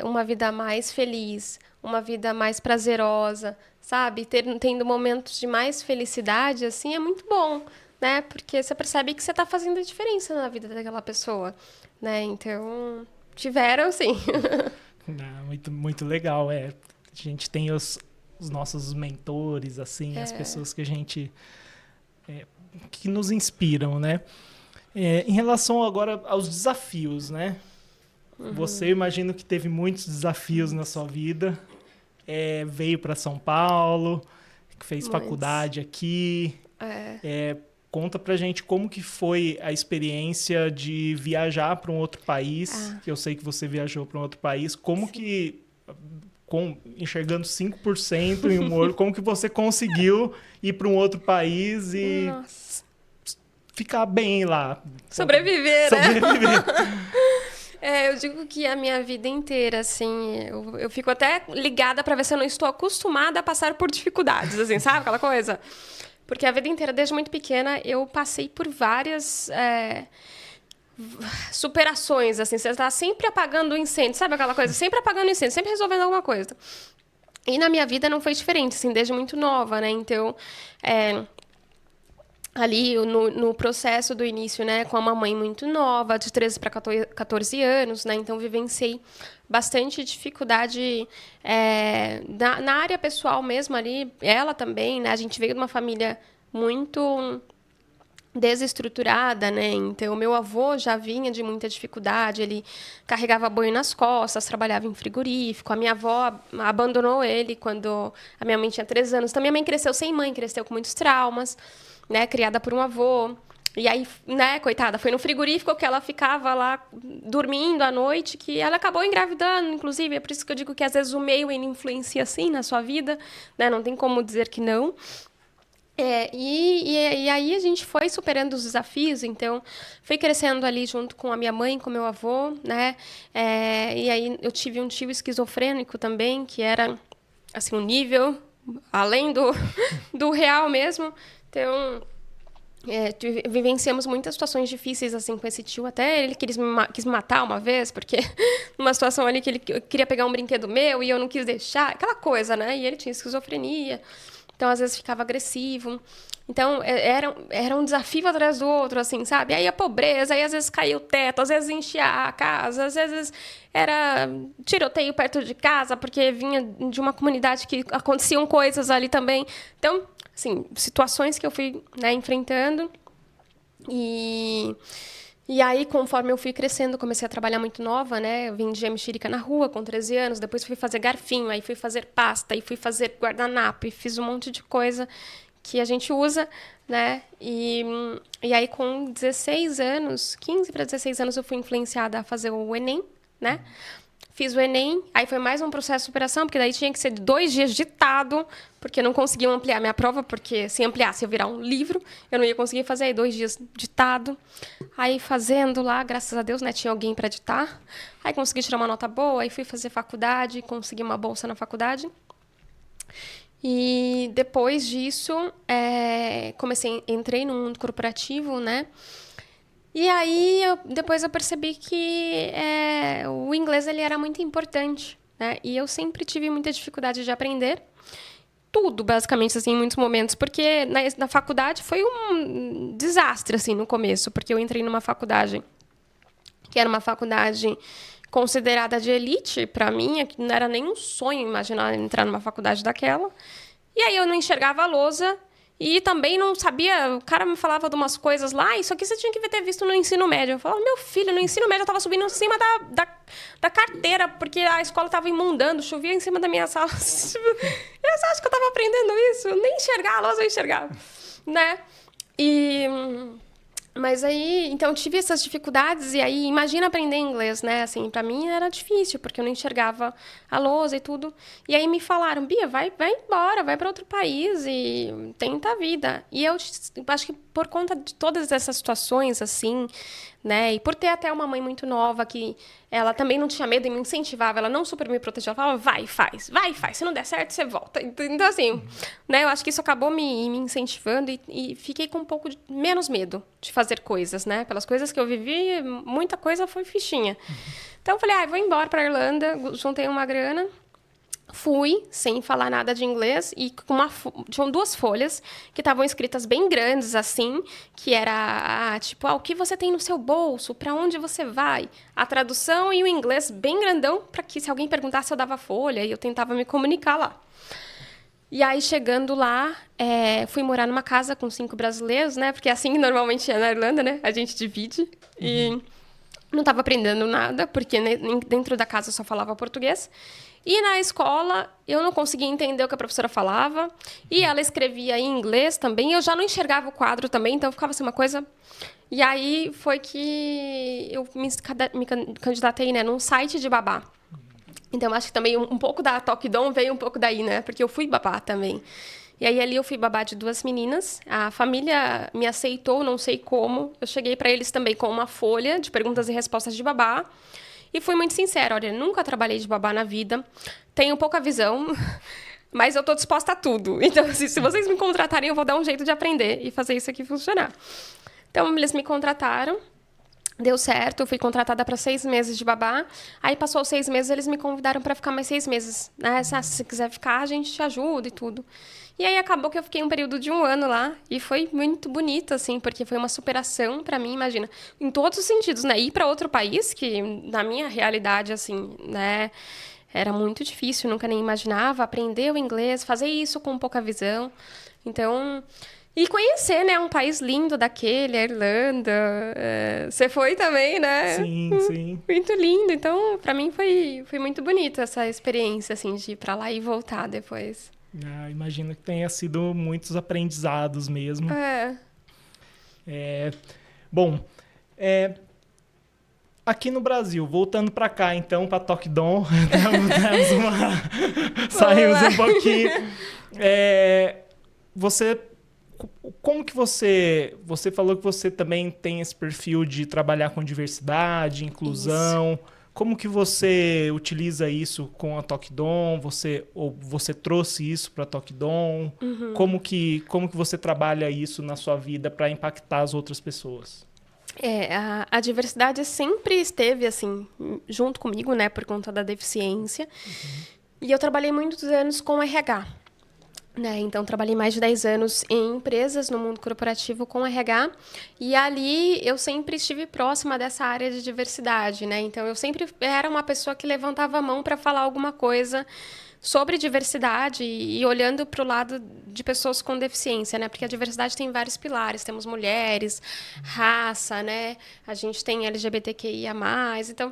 uma vida mais feliz, uma vida mais prazerosa, sabe? Tendo momentos de mais felicidade, assim, é muito bom, né? Porque você percebe que você está fazendo a diferença na vida daquela pessoa, né? Então, tiveram, sim. Muito, muito legal. A gente tem os nossos mentores, assim, as pessoas que a gente... que nos inspiram, né? Em relação agora aos desafios, né? Uhum. Você, imagino que teve muitos desafios na sua vida. Veio para São Paulo, fez faculdade aqui. Conta pra gente como que foi a experiência de viajar para um outro país. Que eu sei que você viajou para um outro país. Como que, enxergando 5% em um olho, como que você conseguiu ir para um outro país e... ficar bem lá. Sobreviver, né? Eu digo que a minha vida inteira, assim, eu fico até ligada para ver se eu não estou acostumada a passar por dificuldades, assim, sabe? Aquela coisa. Porque a vida inteira, desde muito pequena, eu passei por várias superações, assim. Você está sempre apagando o incêndio, sabe aquela coisa? Sempre apagando o incêndio, sempre resolvendo alguma coisa. E na minha vida não foi diferente, assim, desde muito nova, né? Então, ali no processo do início, né, com uma mãe muito nova, de 13 para 14 anos, né, então vivenciei bastante dificuldade na área pessoal mesmo ali, ela também, né, a gente veio de uma família muito desestruturada, né, então meu avô já vinha de muita dificuldade, ele carregava boi nas costas, trabalhava em frigorífico, a minha avó abandonou ele quando a minha mãe tinha 3 anos, então minha mãe cresceu sem mãe, cresceu com muitos traumas, né, criada por um avô. E aí, né, coitada, foi no frigorífico que ela ficava lá dormindo à noite, que ela acabou engravidando, inclusive. É por isso que eu digo que às vezes o meio ele influencia assim na sua vida, né? Não tem como dizer que não. E aí a gente foi superando os desafios, então fui crescendo ali junto com a minha mãe, com meu avô, né? E aí eu tive um tio esquizofrênico também, que era assim um nível além do real mesmo. Então, vivenciamos muitas situações difíceis assim com esse tio. Até ele quis me matar uma vez, porque numa situação ali que ele queria pegar um brinquedo meu e eu não quis deixar. Aquela coisa, né? E ele tinha esquizofrenia. Então, às vezes, ficava agressivo. Então, era um desafio atrás do outro, assim, sabe? Aí a pobreza, aí às vezes caía o teto, às vezes enchia a casa, às vezes era tiroteio perto de casa, porque vinha de uma comunidade que aconteciam coisas ali também. Então, assim, situações que eu fui, né, enfrentando. E aí, conforme eu fui crescendo, comecei a trabalhar muito nova, né? Eu vendia mexerica na rua com 13 anos, depois fui fazer garfinho, aí fui fazer pasta, aí fui fazer guardanapo, e fiz um monte de coisa que a gente usa, né? E aí, com 16 anos, 15 para 16 anos, eu fui influenciada a fazer o Enem, né? Fiz o Enem, aí foi mais um processo de superação, porque daí tinha que ser 2 dias ditado, porque não conseguiam ampliar minha prova, porque se ampliasse ia virar um livro, eu não ia conseguir fazer, aí 2 dias ditado. Aí fazendo lá, graças a Deus, né, tinha alguém para ditar. Aí consegui tirar uma nota boa, aí fui fazer faculdade, consegui uma bolsa na faculdade. E depois disso, entrei no mundo corporativo, né? E aí, depois eu percebi que o inglês ele era muito importante, né? E eu sempre tive muita dificuldade de aprender tudo, basicamente, assim, em muitos momentos, porque na faculdade foi um desastre, assim, no começo, porque eu entrei numa faculdade que era uma faculdade considerada de elite para mim, que não era nem um sonho imaginar entrar numa faculdade daquela. E aí eu não enxergava a lousa e também não sabia, o cara me falava de umas coisas lá, isso aqui você tinha que ter visto no ensino médio. Eu falava, meu filho, no ensino médio eu tava subindo em cima da carteira, porque a escola tava imundando, chovia em cima da minha sala. Você acha que eu tava aprendendo isso? Nem enxergar a lousa eu enxergava, né? Mas aí, então, eu tive essas dificuldades e aí, imagina aprender inglês, né? Assim, pra mim era difícil, porque eu não enxergava a lousa e tudo. E aí me falaram, Bia, vai embora, vai para outro país e tenta a vida. E eu acho que por conta de todas essas situações, assim, né? E por ter até uma mãe muito nova que ela também não tinha medo e me incentivava, ela não super me protegia, ela falava, vai, faz, se não der certo, você volta. Então, assim, né? Eu acho que isso acabou me incentivando e fiquei com um pouco menos medo de fazer coisas, né? Pelas coisas que eu vivi, muita coisa foi fichinha. Então, eu falei, vou embora pra Irlanda, juntei uma grana. Fui, sem falar nada de inglês, e tinham 2 folhas que estavam escritas bem grandes, assim, que era, tipo, o que você tem no seu bolso, para onde você vai? A tradução e o inglês bem grandão, para que se alguém perguntasse eu dava a folha, e eu tentava me comunicar lá. E aí, chegando lá, fui morar numa casa com 5 brasileiros, né? Porque assim normalmente é na Irlanda, né? A gente divide. E não estava aprendendo nada, porque dentro da casa eu só falava português. E na escola, eu não conseguia entender o que a professora falava. E ela escrevia em inglês também. Eu já não enxergava o quadro também, então ficava assim uma coisa... E aí foi que eu me candidatei, né, num site de babá. Então, acho que também um pouco da Tokidon veio um pouco daí, né? Porque eu fui babá também. E aí, ali eu fui babá de 2 meninas. A família me aceitou, não sei como. Eu cheguei para eles também com uma folha de perguntas e respostas de babá. E fui muito sincera, olha, nunca trabalhei de babá na vida, tenho pouca visão, mas eu tô disposta a tudo. Então, assim, se vocês me contratarem, eu vou dar um jeito de aprender e fazer isso aqui funcionar. Então, eles me contrataram, deu certo, eu fui contratada para 6 meses de babá. Aí, passou os 6 meses, eles me convidaram para ficar mais 6 meses. Né? Se você quiser ficar, a gente te ajuda e tudo. E aí, acabou que eu fiquei um período de 1 ano lá. E foi muito bonito, assim, porque foi uma superação para mim, imagina. Em todos os sentidos, né? Ir para outro país, que na minha realidade, assim, né? Era muito difícil, nunca nem imaginava. Aprender o inglês, fazer isso com pouca visão. Então... E conhecer, né? Um país lindo daquele, a Irlanda. Você foi também, né? Sim, sim. Muito lindo. Então, para mim, foi muito bonito essa experiência, assim, de ir para lá e voltar depois. Imagino que tenha sido muitos aprendizados mesmo. Bom, aqui no Brasil, voltando para cá, então, para Tokidon, saímos um pouquinho. Como que você falou que você também tem esse perfil de trabalhar com diversidade, inclusão. Isso. Como que você utiliza isso com a Tokidon? Você trouxe isso para a Tokidon? Uhum. Como que você trabalha isso na sua vida para impactar as outras pessoas? A diversidade sempre esteve, assim, junto comigo, né, por conta da deficiência. Uhum. E eu trabalhei muitos anos com RH. Né? Então, trabalhei mais de 10 anos em empresas no mundo corporativo com RH. E ali, eu sempre estive próxima dessa área de diversidade. Né? Então, eu sempre era uma pessoa que levantava a mão para falar alguma coisa sobre diversidade e olhando para o lado de pessoas com deficiência, né? Porque a diversidade tem vários pilares. Temos mulheres, raça, né? A gente tem LGBTQIA+. Então,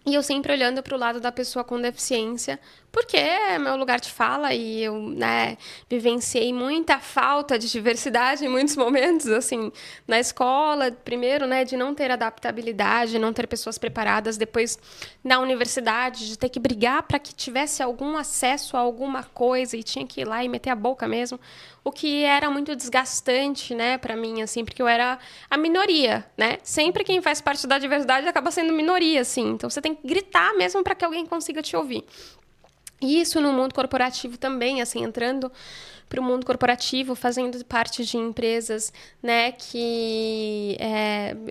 e eu sempre olhando para o lado da pessoa com deficiência, porque é meu lugar de fala e eu, né, vivenciei muita falta de diversidade em muitos momentos, assim, na escola, primeiro, né, de não ter adaptabilidade, não ter pessoas preparadas, depois na universidade, de ter que brigar para que tivesse algum acesso a alguma coisa e tinha que ir lá e meter a boca mesmo, o que era muito desgastante, né, para mim, assim, porque eu era a minoria, né? Sempre quem faz parte da diversidade acaba sendo minoria, assim, então você tem que gritar mesmo para que alguém consiga te ouvir. E isso no mundo corporativo também, assim, entrando para o mundo corporativo, fazendo parte de empresas, né, que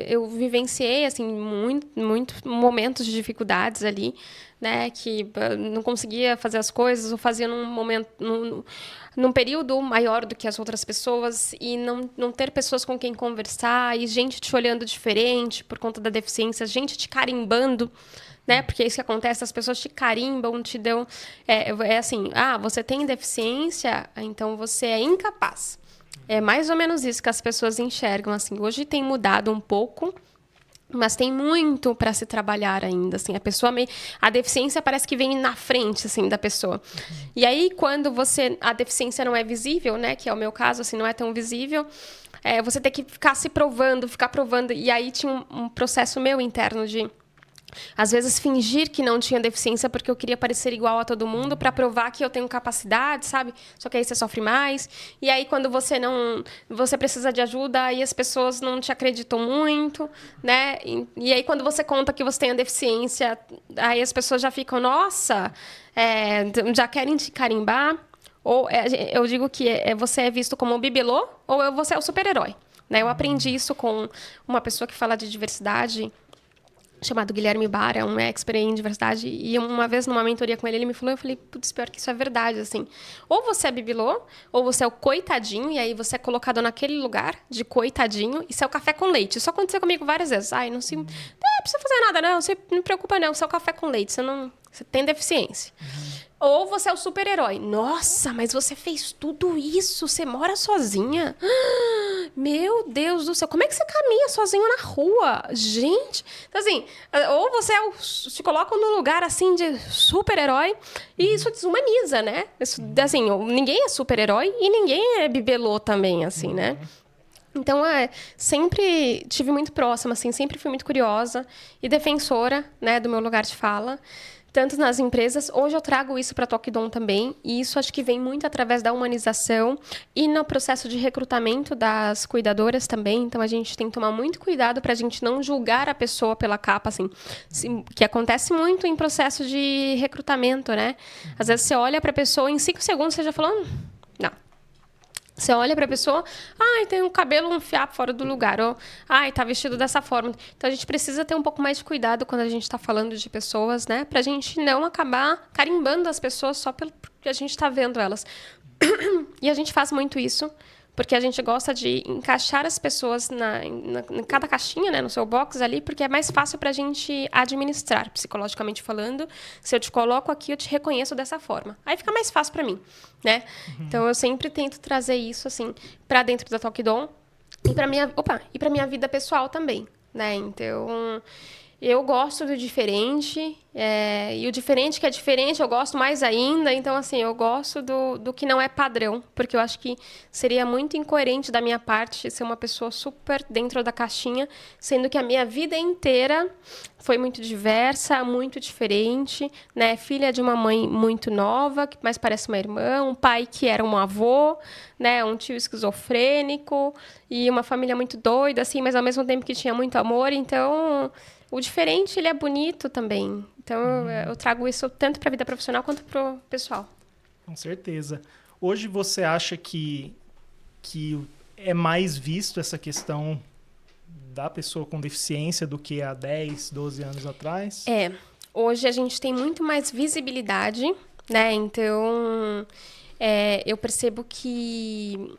eu vivenciei, assim, muito momentos de dificuldades ali, né, que não conseguia fazer as coisas, ou fazia num período maior do que as outras pessoas, e não ter pessoas com quem conversar, e gente te olhando diferente por conta da deficiência, gente te carimbando, né? Porque é isso que acontece, as pessoas te carimbam, te dão... assim, você tem deficiência, então você é incapaz. É mais ou menos isso que as pessoas enxergam, assim. Hoje tem mudado um pouco, mas tem muito para se trabalhar ainda, assim. A deficiência parece que vem na frente, assim, da pessoa. E aí, quando a deficiência não é visível, né? Que é o meu caso, assim, não é tão visível, você tem que ficar ficar provando. E aí tinha um processo meu interno de... Às vezes fingir que não tinha deficiência porque eu queria parecer igual a todo mundo para provar que eu tenho capacidade, sabe? Só que aí você sofre mais. E aí quando você precisa de ajuda, aí as pessoas não te acreditam muito, né? E aí quando você conta que você tem a deficiência, aí as pessoas já ficam, nossa, já querem te carimbar. Ou eu digo que você é visto como um bibelô ou você é o super-herói, né? Eu aprendi isso com uma pessoa que fala de diversidade, chamado Guilherme Barra, um expert em diversidade, e uma vez numa mentoria com ele me falou, eu falei, putz, pior que isso é verdade, assim. Ou você é bibelô, ou você é o coitadinho, e aí você é colocado naquele lugar de coitadinho, e você é o café com leite. Isso aconteceu comigo várias vezes. Ai, não precisa fazer nada, não, você não preocupa, não, você é o café com leite, você tem deficiência. Ou você é o super-herói. Nossa, mas você fez tudo isso, você mora sozinha. Meu Deus do céu, como é que você caminha sozinho na rua? Gente, então assim, ou você se coloca num lugar assim de super-herói e isso desumaniza, né? Isso, assim, ninguém é super-herói e ninguém é bibelô também, assim, né? Então, sempre tive muito próxima, assim, sempre fui muito curiosa e defensora, né, do meu lugar de fala, tanto nas empresas. Hoje eu trago isso para a Tokidon também, e isso acho que vem muito através da humanização e no processo de recrutamento das cuidadoras também. Então, a gente tem que tomar muito cuidado para a gente não julgar a pessoa pela capa, assim, que acontece muito em processo de recrutamento, né? Às vezes você olha para a pessoa, em 5 segundos você já falou, não. Você olha para a pessoa, tem um cabelo, um fiapo fora do lugar, ou tá vestido dessa forma. Então a gente precisa ter um pouco mais de cuidado quando a gente está falando de pessoas, né? Pra gente não acabar carimbando as pessoas só porque a gente está vendo elas. E a gente faz muito isso, porque a gente gosta de encaixar as pessoas em cada caixinha, né, no seu box ali, porque é mais fácil para a gente administrar, psicologicamente falando. Se eu te coloco aqui, eu te reconheço dessa forma. Aí fica mais fácil para mim, né? Então, eu sempre tento trazer isso, assim, para dentro da Tokidon e para minha vida pessoal também, né? Então, eu gosto do diferente, e o diferente que é diferente eu gosto mais ainda. Então, assim, eu gosto do que não é padrão, porque eu acho que seria muito incoerente da minha parte ser uma pessoa super dentro da caixinha, sendo que a minha vida inteira foi muito diversa, muito diferente, né? Filha de uma mãe muito nova, que mais parece uma irmã, um pai que era um avô, né? Um tio esquizofrênico e uma família muito doida, assim, mas ao mesmo tempo que tinha muito amor. Então, o diferente, ele é bonito também. Então, eu trago isso tanto para a vida profissional quanto para o pessoal. Com certeza. Hoje você acha que é mais visto essa questão da pessoa com deficiência do que há 10, 12 anos atrás? Hoje a gente tem muito mais visibilidade, né? Então, eu percebo que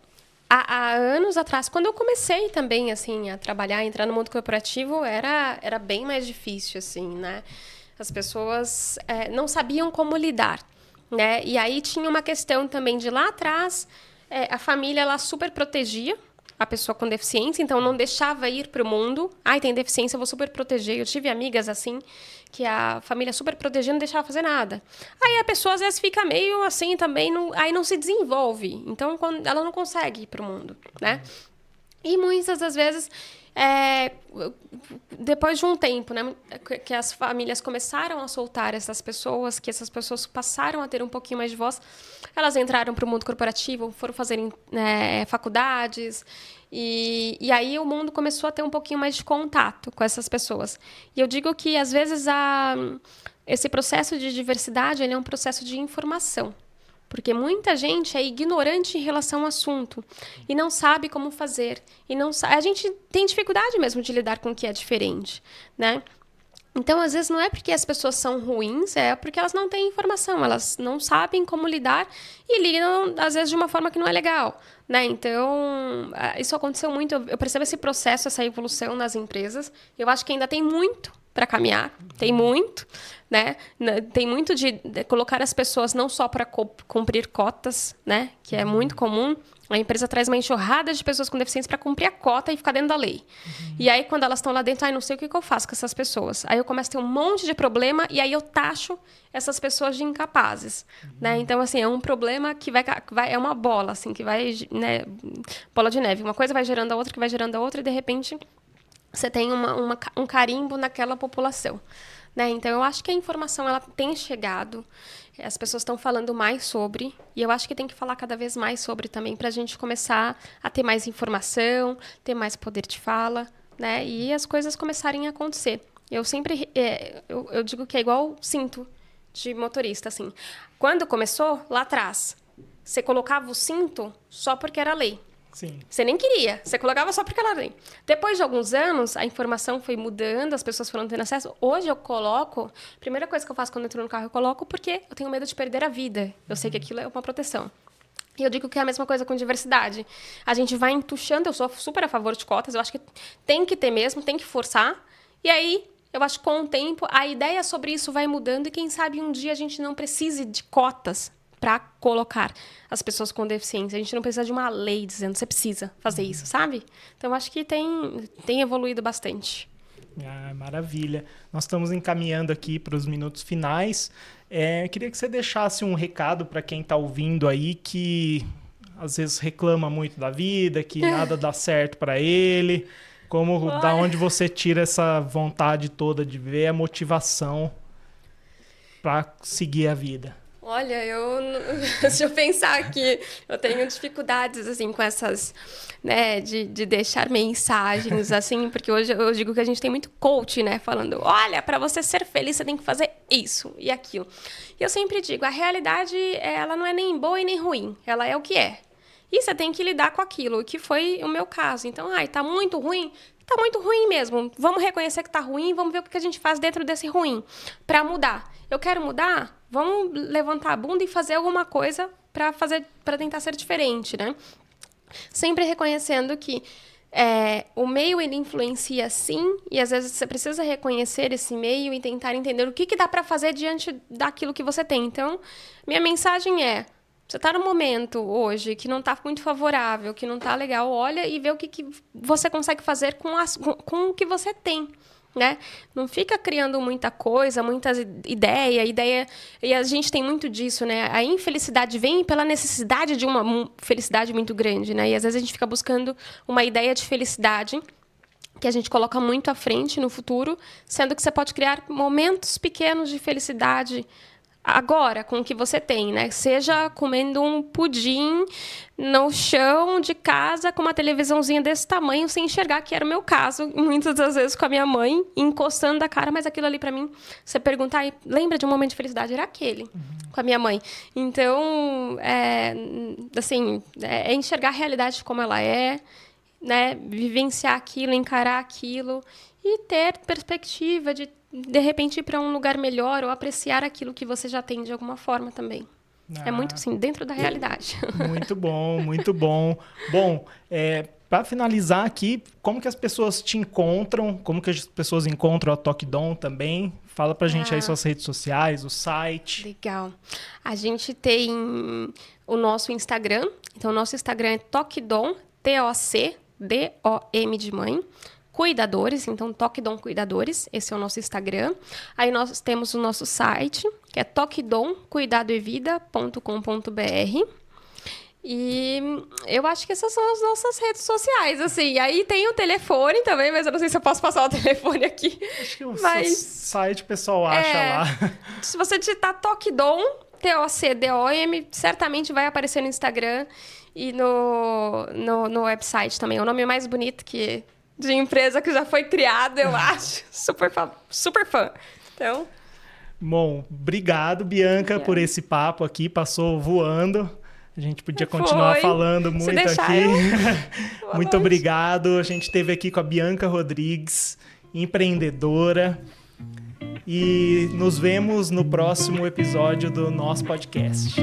há anos atrás, quando eu comecei também, assim, a trabalhar, entrar no mundo corporativo, era bem mais difícil, assim, né? As pessoas não sabiam como lidar, né? E aí tinha uma questão também de lá atrás, a família, ela super protegia a pessoa com deficiência, então não deixava ir para o mundo. Tem deficiência, eu vou super proteger. Eu tive amigas assim, que a família super protegia, não deixava fazer nada. Aí a pessoa às vezes fica meio assim também, aí não se desenvolve. Então ela não consegue ir para o mundo, né? E muitas das vezes, depois de um tempo, né, que as famílias começaram a soltar essas pessoas, que essas pessoas passaram a ter um pouquinho mais de voz, elas entraram para o mundo corporativo, foram fazer faculdades, e aí o mundo começou a ter um pouquinho mais de contato com essas pessoas. E eu digo que, às vezes, esse processo de diversidade, ele é um processo de informação. Porque muita gente é ignorante em relação ao assunto e não sabe como fazer. A gente tem dificuldade mesmo de lidar com o que é diferente, né? Então, às vezes, não é porque as pessoas são ruins, é porque elas não têm informação, elas não sabem como lidar e lidam, às vezes, de uma forma que não é legal, né? Então, isso aconteceu muito, eu percebo esse processo, essa evolução nas empresas. Eu acho que ainda tem muito para caminhar, tem muito, né? Tem muito de colocar as pessoas não só para cumprir cotas, né? Que é muito comum. A empresa traz uma enxurrada de pessoas com deficiência para cumprir a cota e ficar dentro da lei. E aí, quando elas estão lá dentro, não sei o que eu faço com essas pessoas. Aí eu começo a ter um monte de problema e aí eu taxo essas pessoas de incapazes, né? Então, assim, é um problema que vai é uma bola, assim, que vai, né? Bola de neve. Uma coisa vai gerando a outra, que vai gerando a outra e, de repente, você tem um carimbo naquela população, né? Então, eu acho que a informação ela tem chegado, as pessoas estão falando mais sobre, e eu acho que tem que falar cada vez mais sobre também, para a gente começar a ter mais informação, ter mais poder de fala, né? E as coisas começarem a acontecer. Eu sempre eu digo que é igual cinto de motorista, assim. Quando começou, lá atrás, você colocava o cinto só porque era lei. Sim. Você nem queria, você colocava só porque ela vem. Depois de alguns anos, a informação foi mudando, as pessoas foram tendo acesso. Hoje eu coloco, a primeira coisa que eu faço quando eu entro no carro, eu coloco porque eu tenho medo de perder a vida. Eu sei que aquilo é uma proteção. E eu digo que é a mesma coisa com diversidade. A gente vai entuchando, eu sou super a favor de cotas, eu acho que tem que ter mesmo, tem que forçar. E aí, eu acho que com o tempo, a ideia sobre isso vai mudando e quem sabe um dia a gente não precise de cotas para colocar as pessoas com deficiência. A gente não precisa de uma lei dizendo que você precisa fazer isso, sabe? Então, eu acho que tem evoluído bastante. Maravilha. Nós estamos encaminhando aqui para os minutos finais. Queria que você deixasse um recado para quem está ouvindo aí que às vezes reclama muito da vida, que nada dá certo para ele. Da onde você tira essa vontade toda de ver a motivação para seguir a vida? Olha, deixa eu pensar aqui. Eu tenho dificuldades, assim, com essas, né, de deixar mensagens, assim, porque hoje eu digo que a gente tem muito coach, né, falando, olha, para você ser feliz, você tem que fazer isso e aquilo. E eu sempre digo, a realidade, ela não é nem boa e nem ruim, ela é o que é. E você tem que lidar com aquilo, que foi o meu caso. Então, tá muito ruim? Tá muito ruim mesmo. Vamos reconhecer que tá ruim, vamos ver o que a gente faz dentro desse ruim para mudar. Eu quero mudar? Vamos levantar a bunda e fazer alguma coisa para tentar ser diferente, né? Sempre reconhecendo que o meio ele influencia sim, e às vezes você precisa reconhecer esse meio e tentar entender o que dá para fazer diante daquilo que você tem. Então, minha mensagem é: você está num momento hoje que não está muito favorável, que não está legal, olha e vê o que você consegue fazer com o que você tem, né? Não fica criando muita coisa, muitas ideias. E a gente tem muito disso, né? A infelicidade vem pela necessidade de uma felicidade muito grande, né? E às vezes a gente fica buscando uma ideia de felicidade que a gente coloca muito à frente no futuro, sendo que você pode criar momentos pequenos de felicidade agora, com o que você tem, né? Seja comendo um pudim no chão de casa com uma televisãozinha desse tamanho, sem enxergar, que era o meu caso, muitas das vezes com a minha mãe, encostando a cara, mas aquilo ali para mim, você perguntar, lembra de um momento de felicidade? Era aquele, com a minha mãe. Então, é enxergar a realidade como ela é, né? Vivenciar aquilo, encarar aquilo e ter perspectiva de repente ir para um lugar melhor ou apreciar aquilo que você já tem de alguma forma também. É muito assim, dentro da realidade. Muito bom, muito bom. Bom, para finalizar aqui, como que as pessoas te encontram? Como que as pessoas encontram a TocDon também? Fala pra gente aí suas redes sociais, o site. Legal. A gente tem o nosso Instagram. Então, o nosso Instagram é TocDon, TOCDOM de mãe. Cuidadores, então TocDon Cuidadores, esse é o nosso Instagram. Aí nós temos o nosso site, que é tocdomcuidadoevida.com.br. E eu acho que essas são as nossas redes sociais, assim. Aí tem o telefone também, mas eu não sei se eu posso passar o telefone aqui. Acho que o site o pessoal acha lá. Se você digitar TocDom, TOCDOM, certamente vai aparecer no Instagram e no website também. É o nome mais bonito de empresa que já foi criado, eu acho. Super fã. Então... Bom, obrigado, Bianca, por esse papo aqui. Passou voando. A gente podia continuar falando muito aqui. Muito obrigado. A gente esteve aqui com a Bianca Rodrigues, empreendedora. E nos vemos no próximo episódio do nosso podcast.